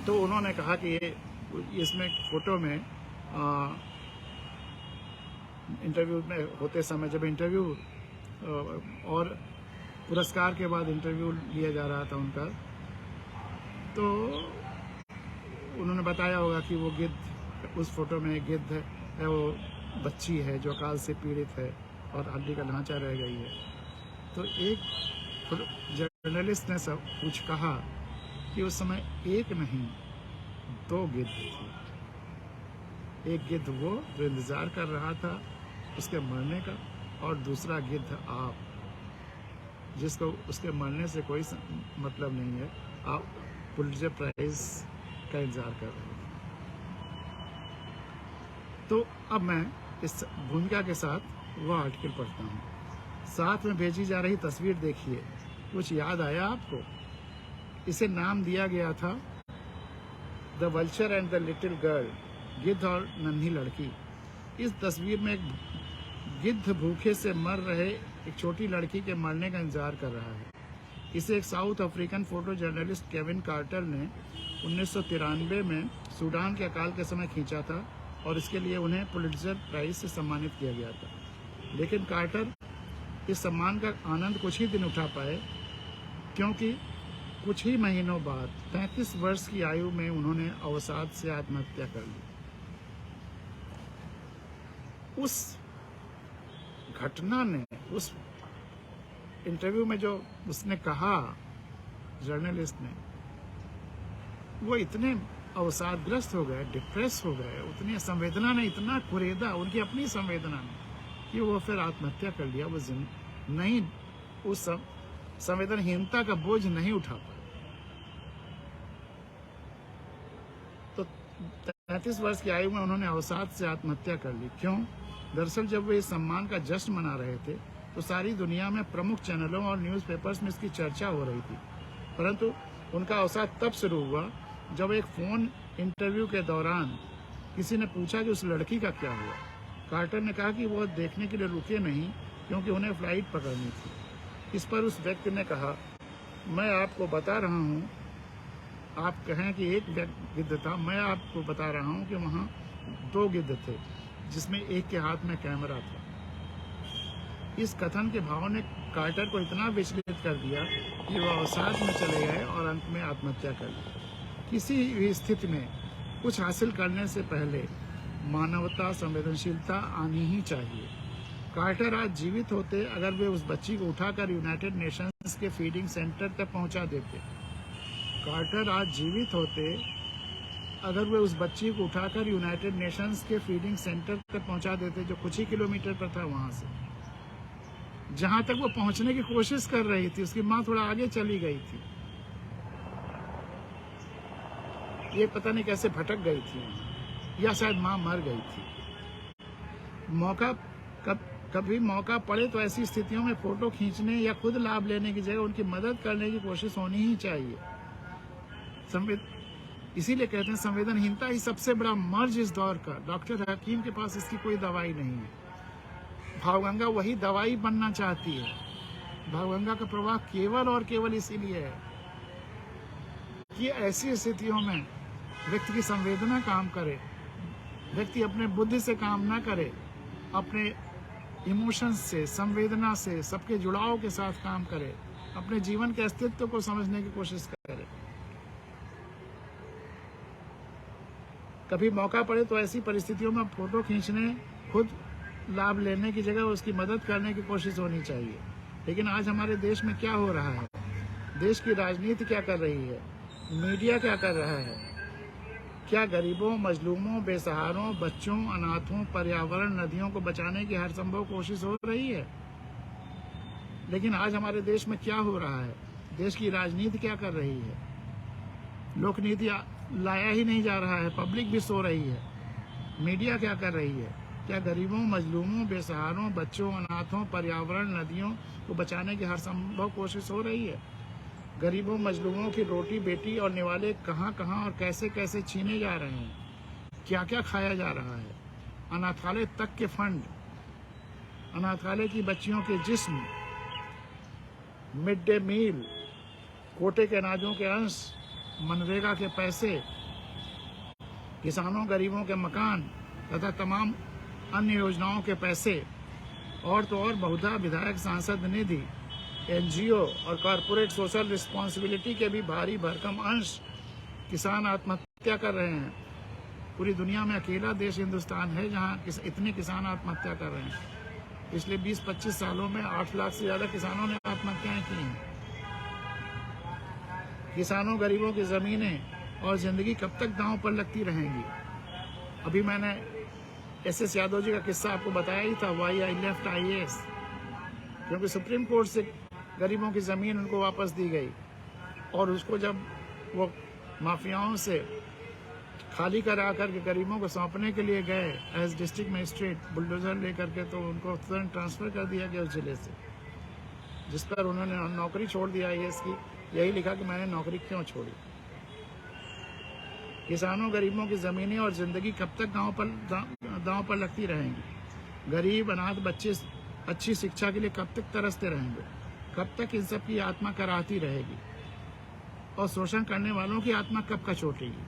तो उन्होंने कहा कि ये इसमें फ़ोटो में इंटरव्यू में होते समय, जब इंटरव्यू और पुरस्कार के बाद इंटरव्यू लिया जा रहा था उनका, तो उन्होंने बताया होगा कि वो गिद्ध, उस फोटो में एक गिद्ध है, वो बच्ची है जो अकाल से पीड़ित है और हड्डी का ढांचा रह गई है। तो एक जर्नलिस्ट ने सब कुछ कहा कि उस समय एक नहीं 2 गिद्ध थे। एक गिद्ध वो जो इंतजार कर रहा था उसके मरने का, और दूसरा गिद्ध आप, जिसको उसके मरने से कोई मतलब नहीं है। आप पुलित्ज़र प्राइज का इंतजार कर रहे हैं। तो अब मैं इस भूमिका के साथ वह आर्टिकल पढ़ता हूँ। साथ में भेजी जा रही तस्वीर देखिए, कुछ याद आया आपको? इसे नाम दिया गया था the vulture and the little girl, गिद्ध और नन्ही लड़की। इस तस्वीर में एक गिद्ध भूखे से मर रहे एक छोटी लड़की के मरने का इंतजार कर रहा है। इसे एक South African photo journalist Kevin Carter ने 1993 में सूडान के अकाल के समय खींचा था, और इसके लिए उन्हें पुलित्ज़र प्राइज से सम्मानित किया गया था। लेकिन कार्टर इस सम्मान का आनंद कुछ ही दिन उठा पाए, क्योंकि कुछ ही महीनों बाद 35 वर्ष की आयु में उन्होंने अवसाद से आत्महत्या कर ली। उस घटना ने, उस इंटरव्यू में जो उसने कहा जर्नलिस्ट ने, वो इतने अवसादग्रस्त हो गए, डिप्रेस हो गए, उतनी संवेदना ने इतना कुरेदा, उनकी अपनी संवेदना ने, कि वो फिर आत्महत्या कर लिया। वो नहीं, उस संवेदनहीनता का बोझ नहीं उठा पाए। तो 33 वर्ष की आयु में उन्होंने अवसाद से आत्महत्या कर ली। क्यों? दरअसल जब वे इस सम्मान का जश्न मना रहे थे तो सारी दुनिया में प्रमुख चैनलों और न्यूज़पेपर्स में इसकी चर्चा हो रही थी। परंतु उनका अवसाद तब शुरू हुआ जब एक फ़ोन इंटरव्यू के दौरान किसी ने पूछा कि उस लड़की का क्या हुआ। कार्टर ने कहा कि वो देखने के लिए रुके नहीं, क्योंकि उन्हें फ़्लाइट पकड़नी थी। इस पर उस व्यक्ति ने कहा, मैं आपको बता रहा हूँ, आप कहें कि एक गिद्ध था, मैं आपको बता रहा हूँ कि वहाँ 2 गिद्ध थे, जिसमें एक के हाथ में कैमरा था। इस कथन के भाव ने कार्टर को इतना विचलित कर दिया कि वह अवसाद में चले गए और अंत में आत्महत्या कर ली। किसी भी स्थिति में कुछ हासिल करने से पहले मानवता, संवेदनशीलता आनी ही चाहिए। कार्टर आज जीवित होते अगर वे उस बच्ची को उठाकर यूनाइटेड नेशंस के फीडिंग सेंटर तक पहुंचा देते। कार्टर आज जीवित होते अगर वे उस बच्ची को उठाकर यूनाइटेड नेशंस के फीडिंग सेंटर तक पहुंचा देते, जो कुछ ही किलोमीटर पर था वहां से। जहां तक वो पहुंचने की कोशिश कर रही थी, उसकी माँ थोड़ा आगे चली गई थी। ये पता नहीं कैसे भटक गई थी, या शायद माँ मर गई थी। कभी मौका पड़े तो ऐसी स्थितियों में फोटो खींचने या खुद लाभ लेने की जगह उनकी मदद करने की कोशिश होनी ही चाहिए। इसीलिए कहते हैं संवेदनहीनता ही सबसे बड़ा मर्ज इस दौर का। डॉक्टर हकीम के पास इसकी कोई दवाई नहीं है। भावगंगा वही दवाई बनना चाहती है। भावगंगा का प्रवाह केवल और केवल इसीलिए है कि ऐसी स्थितियों में व्यक्ति की संवेदना काम करे, व्यक्ति अपने बुद्धि से काम ना करे, अपने इमोशंस से, संवेदना से, सबके जुड़ाव के साथ काम करे, अपने जीवन के अस्तित्व को समझने की कोशिश करे। कभी मौका पड़े तो ऐसी परिस्थितियों में फोटो खींचने, खुद लाभ लेने की जगह उसकी मदद करने की कोशिश होनी चाहिए। लेकिन आज हमारे देश में क्या हो रहा है? देश की राजनीति क्या कर रही है? मीडिया क्या कर रहा है? क्या गरीबों, मजलूमों, बेसहारों, बच्चों, अनाथों, पर्यावरण, नदियों को बचाने की हर संभव कोशिश हो रही है? लेकिन आज हमारे देश में क्या हो रहा है? देश की राजनीति क्या कर रही है? लोक नीति लाया ही नहीं जा रहा है, पब्लिक भी सो रही है। मीडिया क्या कर रही है? क्या गरीबों, मजलूमों, बेसहारों, बच्चों, अनाथों, पर्यावरण, नदियों को बचाने की हर संभव कोशिश हो रही है? गरीबों, मजलूमों की रोटी, बेटी और निवाले कहाँ कहाँ और कैसे कैसे छीने जा रहे हैं? क्या क्या खाया जा रहा है? अनाथालय तक के फंड, अनाथालय की बच्चियों के जिस्म, मिड डे मील, कोटे के अनाजों के अंश, मनरेगा के पैसे, किसानों, गरीबों के मकान तथा तमाम अन्य योजनाओं के पैसे, और तो और बहुधा विधायक, सांसद निधि, एनजीओ और कॉरपोरेट सोशल रिस्पॉन्सिबिलिटी के भी भारी भरकम अंश किसान आत्महत्या कर रहे हैं। पूरी दुनिया में अकेला देश हिंदुस्तान है जहां इतने किसान आत्महत्या कर रहे हैं। पिछले 20-25 सालों में 8 लाख से ज्यादा किसानों ने आत्महत्याएं की हैं। किसानों, गरीबों की जमीनें और जिंदगी कब तक दांव पर लगती रहेंगी? अभी मैंने SS यादव जी का किस्सा आपको बताया ही था, वाई आई लेफ्ट IAS, क्योंकि सुप्रीम कोर्ट से गरीबों की ज़मीन उनको वापस दी गई, और उसको जब वो माफियाओं से खाली करा कर के गरीबों को सौंपने के लिए गए एज डिस्ट्रिक्ट मजिस्ट्रेट बुलडोजर लेकर के, तो उनको तुरंत ट्रांसफ़र कर दिया गया उस जिले से, जिस पर उन्होंने नौकरी छोड़ दी IAS की। यही लिखा कि मैंने नौकरी क्यों छोड़ी। किसानों, गरीबों की ज़मीनें और ज़िंदगी कब तक दांव पर लगती रहेंगी? गरीब, अनाथ बच्चे अच्छी शिक्षा के लिए कब तक तरसते रहेंगे? कब तक इन सब की आत्मा कराहती रहेगी? और शोषण करने वालों की आत्मा कब कचोटेगी?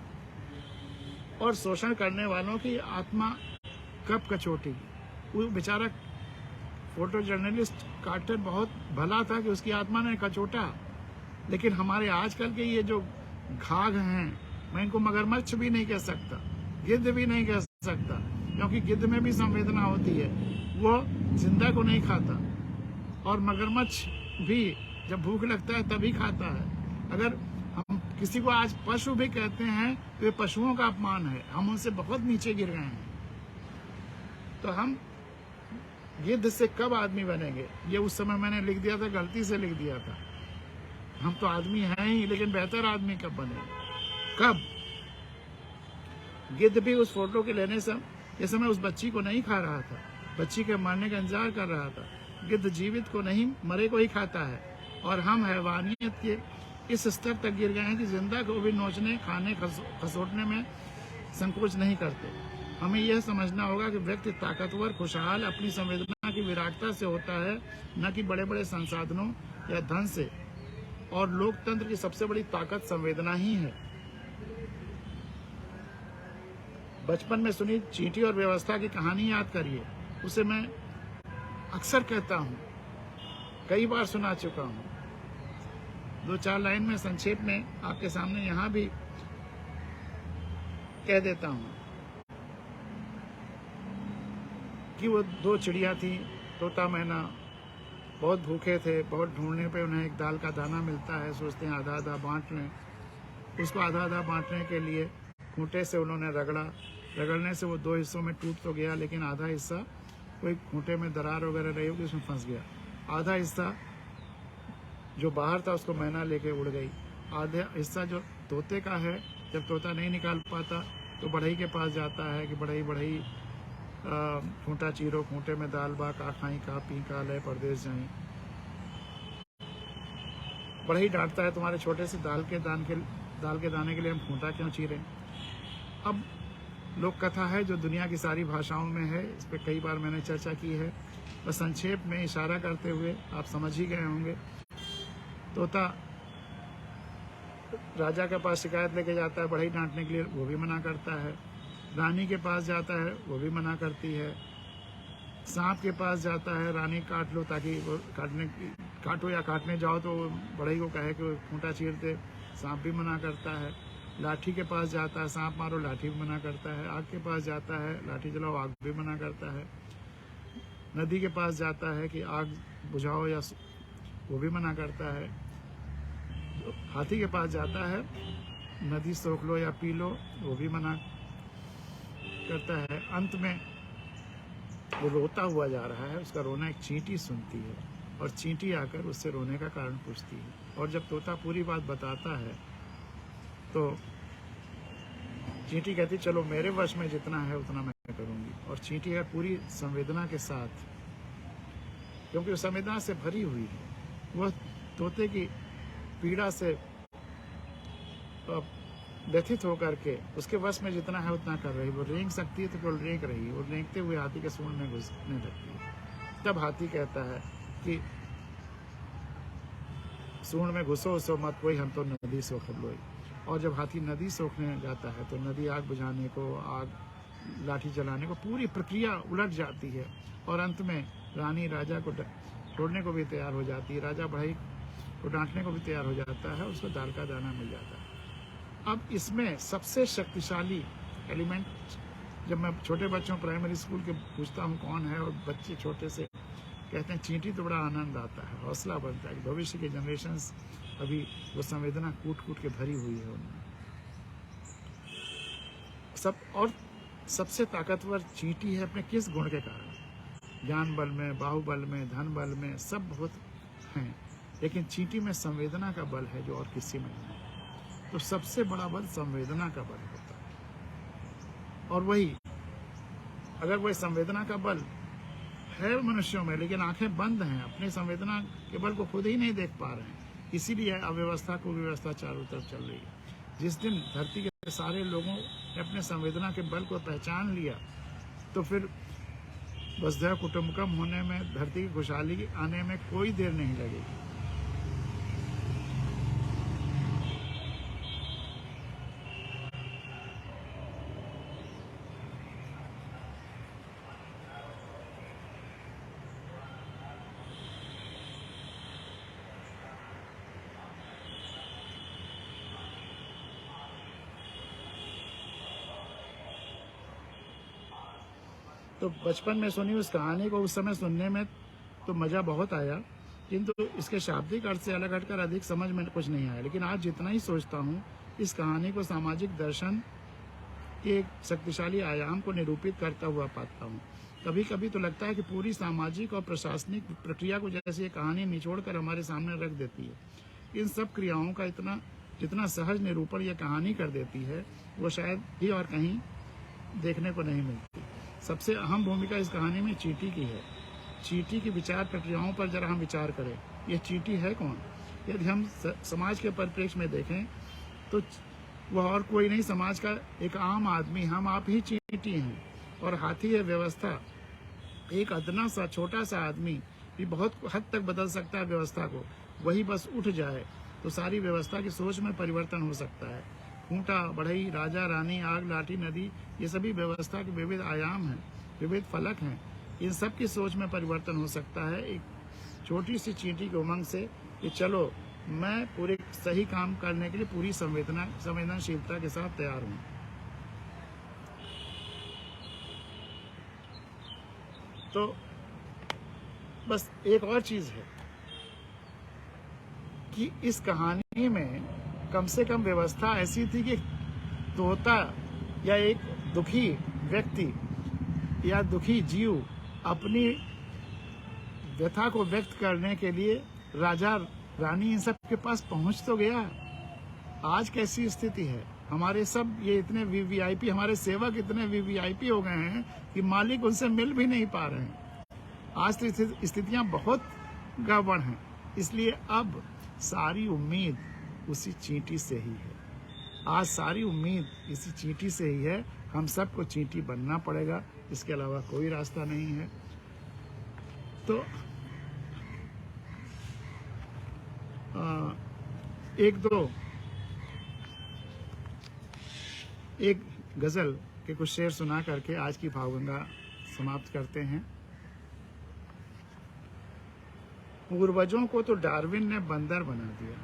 और शोषण करने वालों की आत्मा कब कचोटेगी? वो बेचारा फोटो जर्नलिस्ट कार्टर बहुत भला था कि उसकी आत्मा ने कचोटा, लेकिन हमारे आजकल के ये जो घाघ हैं, मैं इनको मगरमच्छ भी नहीं कह सकता, गिद्ध भी नहीं कह सकता, क्योंकि गिद्ध में भी संवेदना होती है, वो जिंदा को नहीं खाता, और मगरमच्छ भी जब भूख लगता है तभी खाता है। अगर हम किसी को आज पशु भी कहते हैं तो ये पशुओं का अपमान है, हम उनसे बहुत नीचे गिर गए हैं। तो हम गिद्ध से कब आदमी बनेंगे? ये उस समय मैंने लिख दिया था, गलती से लिख दिया था। हम तो आदमी हैं ही, लेकिन बेहतर आदमी कब बनेंगे? कब? गिद्ध भी उस फोटो के लेने से इस समय उस बच्ची को नहीं खा रहा था, बच्ची के मरने का इंतजार कर रहा था। गिद्ध जीवित को नहीं, मरे को ही खाता है, और हम हैवानियत के इस स्तर तक गिर गए हैं कि जिंदा को भी नोचने, खाने, खसोटने में संकोच नहीं करते। हमें यह समझना होगा कि व्यक्ति ताकतवर, खुशहाल, अपनी संवेदना की विराटता से होता है, न कि बड़े बड़े संसाधनों या धन से। और लोकतंत्र की सबसे बड़ी ताकत संवेदना ही है। बचपन में सुनी चींटी और व्यवस्था की कहानी याद करिए, उसे मैं अक्सर कहता हूँ, कई बार सुना चुका हूँ, 2-4 लाइन में संक्षेप में आपके सामने यहाँ भी कह देता हूँ कि वो 2 चिड़िया थी, तोता मैना, बहुत भूखे थे, बहुत ढूंढने पे उन्हें एक दाल का दाना मिलता है, सोचते हैं आधा आधा बांट लें। उसको आधा आधा बांटने के लिए खूंटे से उन्होंने रगड़ने से वो 2 हिस्सों में टूट तो गया, लेकिन आधा हिस्सा कोई खूंटे में दरार वगैरह रही होगी, उसमें फंस गया। आधा हिस्सा जो बाहर था उसको मैना लेके उड़ गई। आधा हिस्सा जो तोते का है, जब तोता नहीं निकाल पाता तो बढ़ई के पास जाता है कि बढ़ई खूंटा चीरो, खूंटे में दाल बा, का खाई का पी का लय परदेश जाई। बढ़ई डांटता है, तुम्हारे छोटे से दाल के दाने के लिए हम खूंटा क्यों चीरें। अब लोक कथा है जो दुनिया की सारी भाषाओं में है, इस पर कई बार मैंने चर्चा की है, बस संक्षेप में इशारा करते हुए आप समझ ही गए होंगे। तोता राजा के पास शिकायत लेके जाता है बढ़ई डांटने के लिए, वो भी मना करता है। रानी के पास जाता है, वो भी मना करती है। सांप के पास जाता है, रानी काट लो ताकि वो काटो या काटने जाओ तो बढ़ई को कहे कि खूंटा चीर दे, सांप भी मना करता है। लाठी के पास जाता है, सांप मारो, लाठी भी मना करता है। आग के पास जाता है, लाठी जलाओ, आग भी मना करता है। नदी के पास जाता है कि आग बुझाओ या वो भी मना करता है। हाथी के पास जाता है, नदी सोख लो या पी लो, वो भी मना करता है। अंत में वो रोता हुआ जा रहा है, उसका रोना एक चींटी सुनती है और चींटी आकर उससे रोने का कारण पूछती है। और जब तोता पूरी बात बताता है तो चींटी कहती चलो मेरे वश में जितना है उतना मैं करूंगी। और चींटी है पूरी संवेदना के साथ, क्योंकि वो संवेदना से भरी हुई है, वह तोते की पीड़ा से व्यथित होकर के उसके वश में जितना है उतना कर रही। वो रेंग सकती है तो केवल रेंग रही है, और रेंगते हुए हाथी के सूंड में घुसने लगती है। तब हाथी कहता है कि सूंड में घुसो सो मत कोई, हम तो नदी सोख लोई। और जब हाथी नदी सोखने जाता है तो नदी आग बुझाने को, आग लाठी जलाने को, पूरी प्रक्रिया उलट जाती है। और अंत में रानी राजा को छोड़ने को भी तैयार हो जाती है, राजा बढ़ई को डांटने को भी तैयार हो जाता है, उसको दाल का दाना मिल जाता है। अब इसमें सबसे शक्तिशाली एलिमेंट, जब मैं छोटे बच्चों प्राइमरी स्कूल के पूछता हूँ कौन है, और बच्चे छोटे से कहते हैं चींटी, तो बड़ा आनंद आता है, हौसला बनता है। भविष्य के जनरेशन्स अभी वो संवेदना कूट कूट के भरी हुई है उनमें सब। और सबसे ताकतवर चींटी है अपने किस गुण के कारण? ज्ञान बल में, बाहुबल में, धन बल में, सब बहुत हैं, लेकिन चींटी में संवेदना का बल है जो और किसी में नहीं। तो सबसे बड़ा बल संवेदना का बल होता है। और वही, अगर वही संवेदना का बल है मनुष्यों में, लेकिन आंखें बंद हैं, अपनी संवेदना के बल को खुद ही नहीं देख पा रहे हैं, इसीलिए अव्यवस्था को व्यवस्था चारों तरफ चल रही है। जिस दिन धरती के सारे लोगों ने अपने संवेदना के बल को पहचान लिया तो फिर वसुधैव कुटुंबकम होने में, धरती की खुशहाली आने में कोई देर नहीं लगेगी। तो बचपन में सुनी उस कहानी को, उस समय सुनने में तो मज़ा बहुत आया, किंतु इसके शाब्दिक अर्थ से अलग हटकर अधिक समझ में कुछ नहीं आया। लेकिन आज जितना ही सोचता हूँ, इस कहानी को सामाजिक दर्शन के एक शक्तिशाली आयाम को निरूपित करता हुआ पाता हूँ। कभी कभी तो लगता है कि पूरी सामाजिक और प्रशासनिक प्रक्रिया को जैसे ये कहानी निचोड़ कर हमारे सामने रख देती है। इन सब क्रियाओं का जितना सहज निरूपण यह कहानी कर देती है, वो शायद ही और कहीं देखने को नहीं मिलती। सबसे अहम भूमिका इस कहानी में चींटी की है। चींटी की विचार प्रक्रियाओं पर जरा हम विचार करें, ये चींटी है कौन? यदि हम समाज के परिप्रेक्ष्य में देखें तो वह और कोई नहीं, समाज का एक आम आदमी, हम आप ही चींटी हैं। और हाथी है व्यवस्था। एक अदना सा छोटा सा आदमी भी बहुत हद तक बदल सकता है व्यवस्था को। वही बस उठ जाए तो सारी व्यवस्था की सोच में परिवर्तन हो सकता है। खूंटा, बढ़ई, राजा, रानी, आग, लाठी, नदी, ये सभी व्यवस्था के विविध आयाम हैं, विविध फलक हैं। इन सब की सोच में परिवर्तन हो सकता है एक छोटी सी चींटी की उमंग से कि चलो मैं पूरे सही काम करने के लिए पूरी संवेदनशीलता के साथ तैयार हूँ। तो बस एक और चीज है कि इस कहानी में कम से कम व्यवस्था ऐसी थी कि तोता या एक दुखी व्यक्ति या दुखी जीव अपनी व्यथा को व्यक्त करने के लिए राजा रानी इन सब के पास पहुंच तो गया। आज कैसी स्थिति है, हमारे सब ये इतने वीवीआईपी, हमारे सेवक इतने वीवीआईपी हो गए हैं कि मालिक उनसे मिल भी नहीं पा रहे हैं। आज तो स्थितियां बहुत गड़बड़ हैं। इसलिए अब सारी उम्मीद उसी चींटी से ही है। आज सारी उम्मीद इसी चींटी से ही है। हम सबको चींटी बनना पड़ेगा, इसके अलावा कोई रास्ता नहीं है। तो एक गजल के कुछ शेर सुना करके आज की भावगंगा समाप्त करते हैं। पूर्वजों को तो डार्विन ने बंदर बना दिया।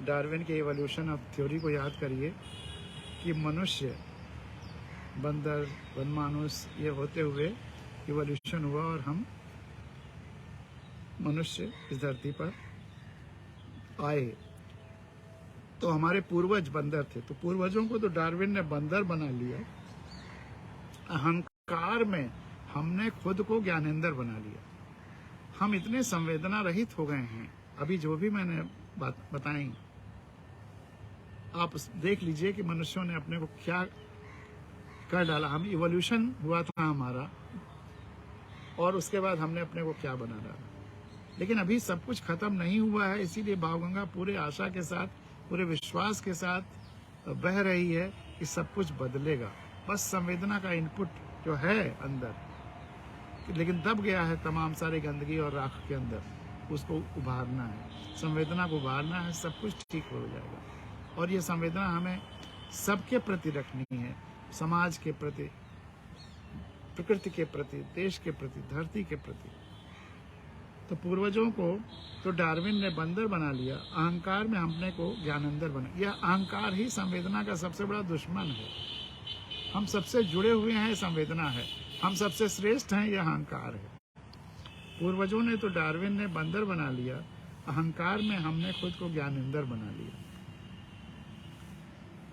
डार्विन के इवोल्यूशन ऑफ थ्योरी को याद करिए कि मनुष्य, बंदर, वनमानुष ये होते हुए इवोल्यूशन हुआ और हम मनुष्य इस धरती पर आए। तो हमारे पूर्वज बंदर थे, तो पूर्वजों को तो डार्विन ने बंदर बना लिया। अहंकार में हमने खुद को ज्ञानेंद्र बना लिया। हम इतने संवेदना रहित हो गए हैं। अभी जो भी मैंने बात बताई आप देख लीजिए कि मनुष्यों ने अपने को क्या कर डाला। हम इवोल्यूशन हुआ था हमारा, और उसके बाद हमने अपने को क्या बना डाला। लेकिन अभी सब कुछ खत्म नहीं हुआ है। इसीलिए भावगंगा पूरे आशा के साथ, पूरे विश्वास के साथ बह रही है कि सब कुछ बदलेगा। बस संवेदना का इनपुट जो है अंदर, लेकिन दब गया है तमाम सारी गंदगी और राख के अंदर, उसको उभारना है, संवेदना को उभारना है, सब कुछ ठीक हो जाएगा। और ये संवेदना हमें सबके प्रति रखनी है, समाज के प्रति, प्रकृति के प्रति, देश के प्रति, धरती के प्रति। तो पूर्वजों को तो डार्विन ने बंदर बना लिया, अहंकार में हमने को ज्ञानेंद्र बना। यह अहंकार ही संवेदना का सबसे बड़ा दुश्मन है। हम सबसे जुड़े हुए हैं, संवेदना है। हम सबसे श्रेष्ठ हैं, यह अहंकार है। पूर्वजों ने तो डार्विन ने बंदर बना लिया, अहंकार में हमने खुद को ज्ञानेंद्र बना लिया।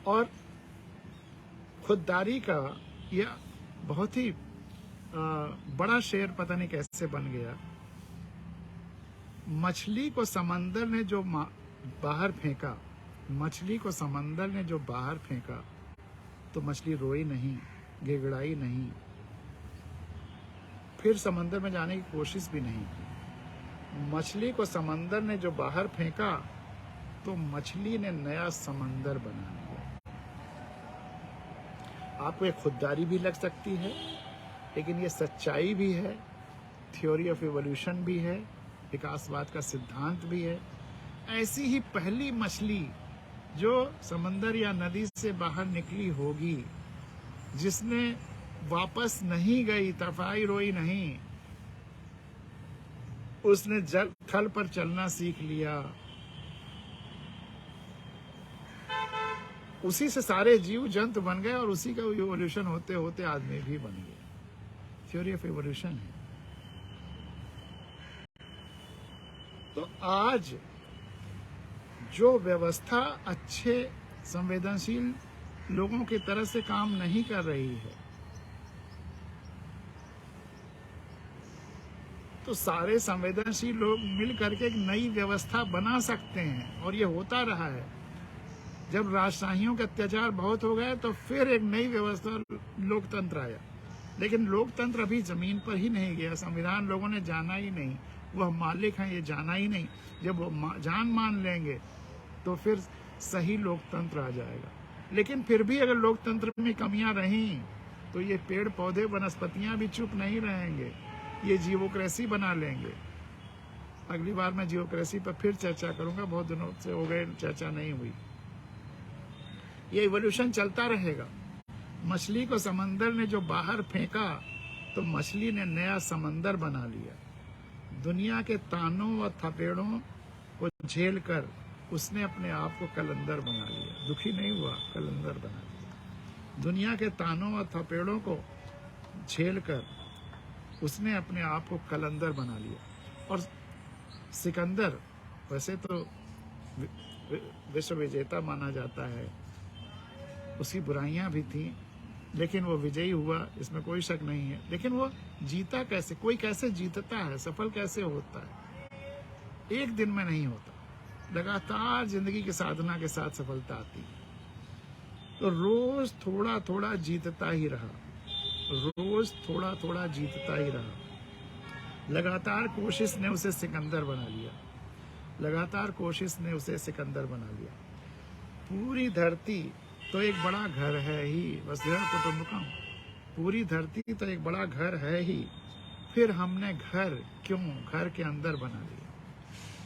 और खुददारी का यह बहुत ही बड़ा शेर पता नहीं कैसे बन गया। मछली को समंदर ने जो बाहर फेंका, मछली को समंदर ने जो बाहर फेंका, तो मछली रोई नहीं, गिड़गिड़ाई नहीं, फिर समंदर में जाने की कोशिश भी नहीं की। मछली को समंदर ने जो बाहर फेंका, तो मछली ने नया समंदर बना लिया। आपको एक खुददारी भी लग सकती है, लेकिन ये सच्चाई भी है, थ्योरी ऑफ इवोल्यूशन भी है, विकासवाद का सिद्धांत भी है। ऐसी ही पहली मछली जो समंदर या नदी से बाहर निकली होगी, जिसने वापस नहीं गई, तफाई रोई नहीं, उसने जल थल पर चलना सीख लिया। उसी से सारे जीव जंतु बन गए और उसी का इवोल्यूशन होते होते आदमी भी बन गया। थ्योरी ऑफ इवोल्यूशन है। तो आज जो व्यवस्था अच्छे संवेदनशील लोगों की तरह से काम नहीं कर रही है, तो सारे संवेदनशील लोग मिल करके एक नई व्यवस्था बना सकते हैं। और ये होता रहा है। जब राजशाहियों के अत्याचार बहुत हो गए तो फिर एक नई व्यवस्था, लोकतंत्र आया। लेकिन लोकतंत्र अभी जमीन पर ही नहीं गया। संविधान लोगों ने जाना ही नहीं, वह मालिक हैं, ये जाना ही नहीं। जब वो जान मान लेंगे तो फिर सही लोकतंत्र आ जाएगा। लेकिन फिर भी अगर लोकतंत्र में कमियां रहीं तो ये पेड़ पौधे, वनस्पतियां भी चुप नहीं रहेंगे, ये जीवोक्रेसी बना लेंगे। अगली बार मैं जीवोक्रेसी पर फिर चर्चा करूंगा, बहुत दिनों से हो गए चर्चा नहीं हुई। ये इवोल्यूशन चलता रहेगा। मछली को समंदर ने जो बाहर फेंका तो मछली ने नया समंदर बना लिया। दुनिया के तानों व थपेड़ों को झेल कर उसने अपने आप को कलंदर बना लिया। दुखी नहीं हुआ, कलंदर बना लिया। दुनिया के तानों व थपेड़ों को झेल कर उसने अपने आप को कलंदर बना लिया। और सिकंदर वैसे तो विश्व विजेता माना जाता है, उसकी बुराइयां भी थी, लेकिन वो विजयी हुआ, इसमें कोई शक नहीं है। लेकिन वो जीता कैसे, कोई कैसे जीतता है, सफल कैसे होता है? एक दिन में नहीं होता, लगातार जिंदगी की साधना के साथ सफलता आती है। तो रोज थोड़ा थोड़ा जीतता ही रहा, रोज थोड़ा थोड़ा जीतता ही रहा। लगातार कोशिश ने उसे सिकंदर बना लिया, लगातार कोशिश ने उसे सिकंदर बना लिया। पूरी धरती तो एक बड़ा घर है ही, वसुधैव कुटुंबकम, पूरी धरती तो एक बड़ा घर है ही, फिर हमने घर क्यों घर के अंदर बना लिया।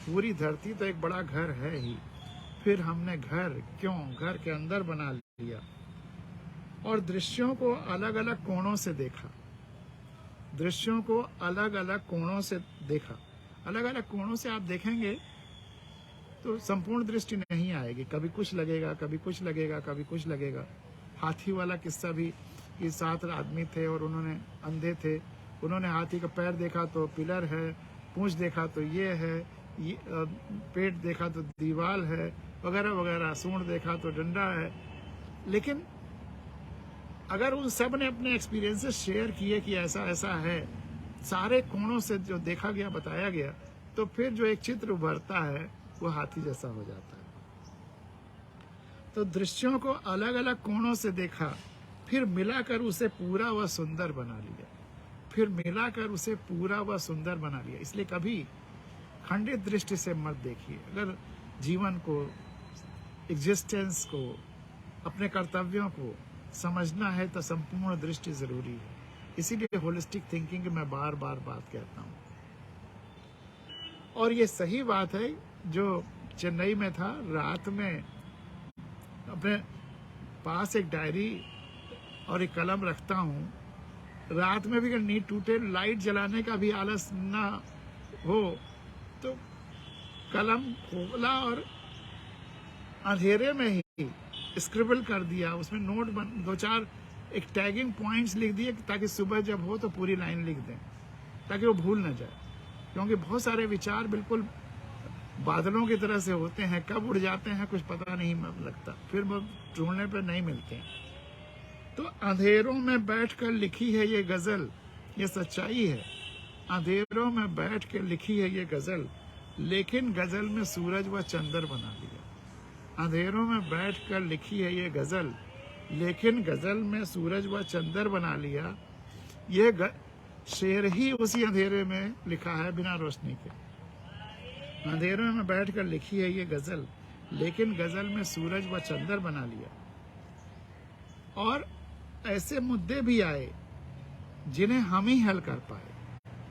पूरी धरती तो एक बड़ा घर है ही, फिर हमने घर क्यों घर के अंदर बना लिया। और दृश्यों को अलग अलग कोणों से देखा, दृश्यों को अलग अलग कोणों से देखा। अलग अलग कोणों से आप देखेंगे तो संपूर्ण दृष्टि नहीं आएगी, कभी कुछ लगेगा, कभी कुछ लगेगा, कभी कुछ लगेगा। हाथी वाला किस्सा भी, कि 7 आदमी थे और उन्होंने अंधे थे, उन्होंने हाथी का पैर देखा तो पिलर है, पूंछ देखा तो ये है, पेट देखा तो दीवार है, वगैरह वगैरह, सूंड देखा तो डंडा है। लेकिन अगर उन सब ने अपने एक्सपीरियंसेस शेयर किए कि ऐसा ऐसा है, सारे कोणों से जो देखा गया, बताया गया, तो फिर जो एक चित्र उभरता है वो हाथी जैसा हो जाता है। तो दृश्यों को अलग अलग कोणों से देखा, फिर मिलाकर उसे पूरा व सुंदर बना लिया, फिर मिलाकर उसे पूरा व सुंदर बना लिया। इसलिए कभी खंडित दृष्टि से मत देखिए। अगर जीवन को, एग्जिस्टेंस को, अपने कर्तव्यों को समझना है तो संपूर्ण दृष्टि जरूरी है। इसीलिए होलिस्टिक थिंकिंग की मैं बार बार बात कहता हूँ। और ये सही बात है, जो चेन्नई में था, रात में अपने पास एक डायरी और एक कलम रखता हूँ। रात में भी अगर नींद टूटे, लाइट जलाने का भी आलस ना हो, तो कलम खोला और अंधेरे में ही स्क्रिबल कर दिया, उसमें नोट 2-4 एक टैगिंग पॉइंट्स लिख दिए, ताकि सुबह जब हो तो पूरी लाइन लिख दें, ताकि वो भूल ना जाए। क्योंकि बहुत सारे विचार बिल्कुल बादलों की तरह से होते हैं, कब उड़ जाते हैं कुछ पता नहीं लगता, फिर वो ढूंढने पर नहीं मिलते हैं। तो अंधेरों में बैठकर लिखी है ये गजल, ये सच्चाई है। अंधेरों में बैठ कर लिखी है ये गजल, लेकिन गजल में सूरज व चंद्र बना लिया। अंधेरों में बैठ कर लिखी है ये गजल, लेकिन गजल में सूरज व चंद्र बना लिया। ये शेर ही उसी अंधेरे में लिखा है, बिना रोशनी के। अंधेरों में बैठ कर लिखी है ये गजल, लेकिन गजल में सूरज व चंद्र बना लिया। और ऐसे मुद्दे भी आए जिन्हें हम ही हल कर पाए।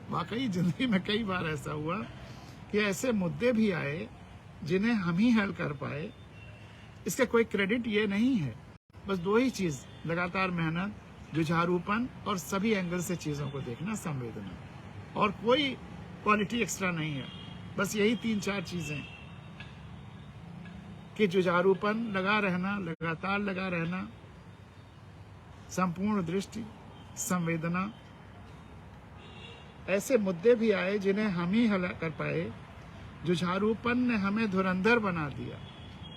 वाकई जिंदगी में कई बार ऐसा हुआ कि ऐसे मुद्दे भी आए जिन्हें हम ही हल कर पाए। इसका कोई क्रेडिट ये नहीं है, बस 2 ही चीज, लगातार मेहनत, जुझारूपन और सभी एंगल से चीजों को देखना, संवेदना। और कोई क्वालिटी एक्स्ट्रा नहीं है, बस यही 3-4 चीजें कि जुझारूपन, लगा रहना, लगातार लगा रहना, संपूर्ण दृष्टि, संवेदना। ऐसे मुद्दे भी आए जिन्हें हम ही हल कर पाए। जुझारूपन ने हमें धुरंधर बना दिया,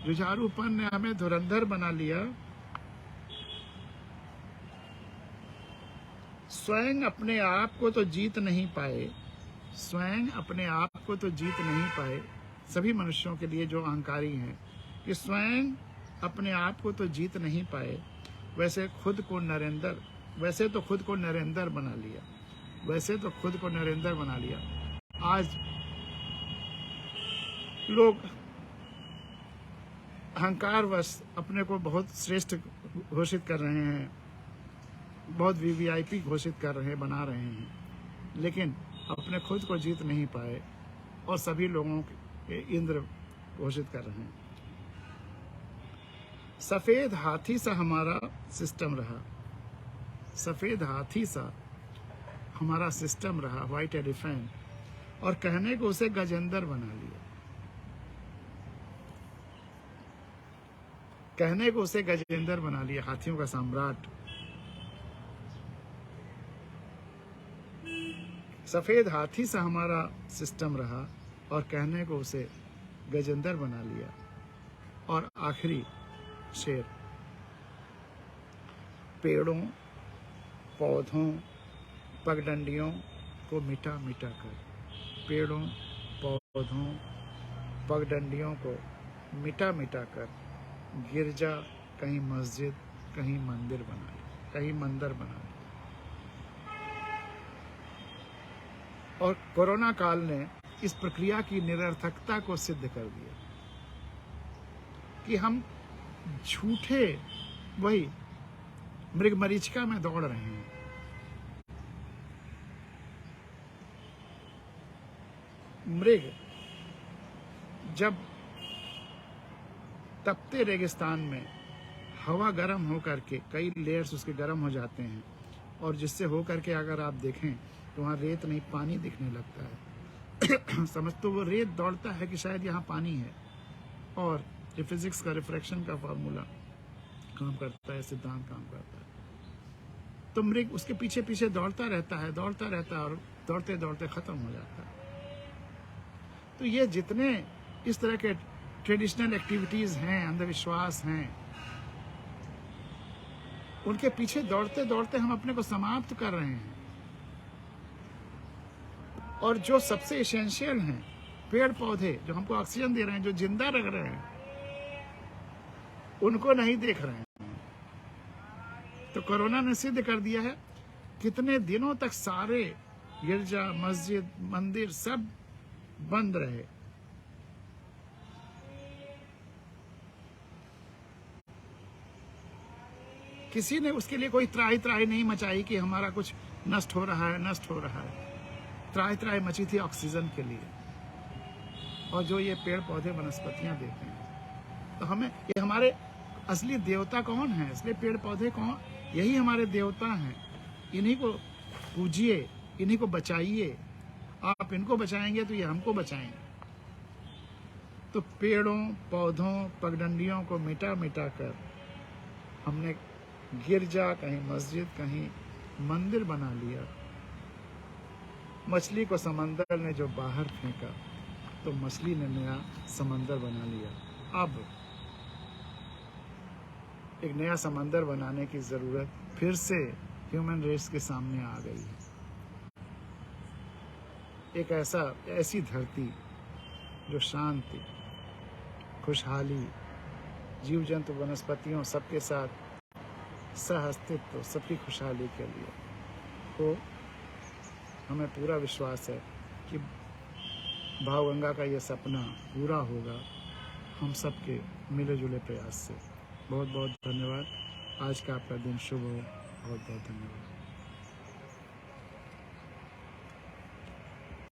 जुझारूपन ने हमें धुरंधर बना लिया। स्वयं अपने आप को तो जीत नहीं पाए, स्वयं अपने आप को तो जीत नहीं पाए। सभी मनुष्यों के लिए जो अहंकारी हैं, कि स्वयं अपने आप को तो जीत नहीं पाए, वैसे तो खुद को नरेंद्र बना लिया, वैसे तो खुद को नरेंद्र बना लिया। आज लोग अहंकारवश अपने को बहुत श्रेष्ठ घोषित कर रहे हैं, बहुत वीवीआईपी घोषित कर रहे हैं, बना रहे हैं, लेकिन अपने खुद को जीत नहीं पाए और सभी लोगों के इंद्र घोषित कर रहे हैं। सफेद हाथी सा हमारा सिस्टम रहा, सफेद हाथी सा हमारा सिस्टम रहा, व्हाइट एलिफेंट, और कहने को उसे गजेंद्र बना लिया। कहने को उसे गजेंद्र बना लिया, हाथियों का सम्राट। सफेद हाथी सा हमारा सिस्टम रहा और कहने को उसे गजेंद्र बना लिया। और आखिरी शेर, पेड़ों पौधों पगडंडियों को मिटा मिटा कर, पेड़ों पौधों पगडंडियों को मिटा मिटा कर गिरजा कहीं मस्जिद कहीं मंदिर बना ली, कहीं मंदिर बना ली। और कोरोना काल ने इस प्रक्रिया की निरर्थकता को सिद्ध कर दिया कि हम झूठे वही मृगमरीचिका में दौड़ रहे हैं। मृग जब तपते रेगिस्तान में हवा गर्म होकर के कई लेयर्स उसके गर्म हो जाते हैं, और जिससे होकर के अगर आप देखें तो वहाँ रेत नहीं पानी दिखने लगता है। समझ तो वो रेत दौड़ता है कि शायद यहाँ पानी है, और ये फिजिक्स का रिफ्रैक्शन का फार्मूला काम करता है, सिद्धांत काम करता है। तो मृग उसके पीछे पीछे दौड़ता रहता है और दौड़ते दौड़ते खत्म हो जाता है। तो ये जितने इस तरह के ट्रेडिशनल एक्टिविटीज हैं, अंधविश्वास हैं, उनके पीछे दौड़ते दौड़ते हम अपने को समाप्त कर रहे हैं। और जो सबसे एसेंशियल हैं, पेड़ पौधे जो हमको ऑक्सीजन दे रहे हैं, जो जिंदा रख रहे हैं, उनको नहीं देख रहे हैं। तो कोरोना ने सिद्ध कर दिया है, कितने दिनों तक सारे गिरजा मस्जिद मंदिर सब बंद रहे। किसी ने उसके लिए कोई त्राही त्राही नहीं मचाई कि हमारा कुछ नष्ट हो रहा है। त्राही त्राही मची थी ऑक्सीजन के लिए। और जो ये पेड़ पौधे वनस्पतियां देते हैं, तो हमें ये हमारे असली देवता कौन है? इसलिए पेड़ पौधे कौन? यही हमारे देवता हैं। इन्हीं को पूजिए, इन्हीं को बचाइए। आप इनको बचाएंगे तो ये हमको बचाएंगे। तो पेड़ों पौधों पगडंडियों को मिटा मिटा कर हमने गिरजा कहीं मस्जिद कहीं मंदिर बना लिया। मछली को समंदर ने जो बाहर फेंका, तो मछली ने नया समंदर बना लिया। अब एक नया समंदर बनाने की जरूरत फिर से ह्यूमन रेस के सामने आ गई है। एक ऐसी धरती जो शांति, खुशहाली, जीव जंतु वनस्पतियों सबके साथ सहअस्तित्व, सबकी खुशहाली के लिए। तो हमें पूरा विश्वास है कि भावगंगा का ये सपना पूरा होगा हम सबके मिले जुले प्रयास से। बहुत बहुत धन्यवाद। आज का आपका दिन शुभ हो। बहुत बहुत धन्यवाद।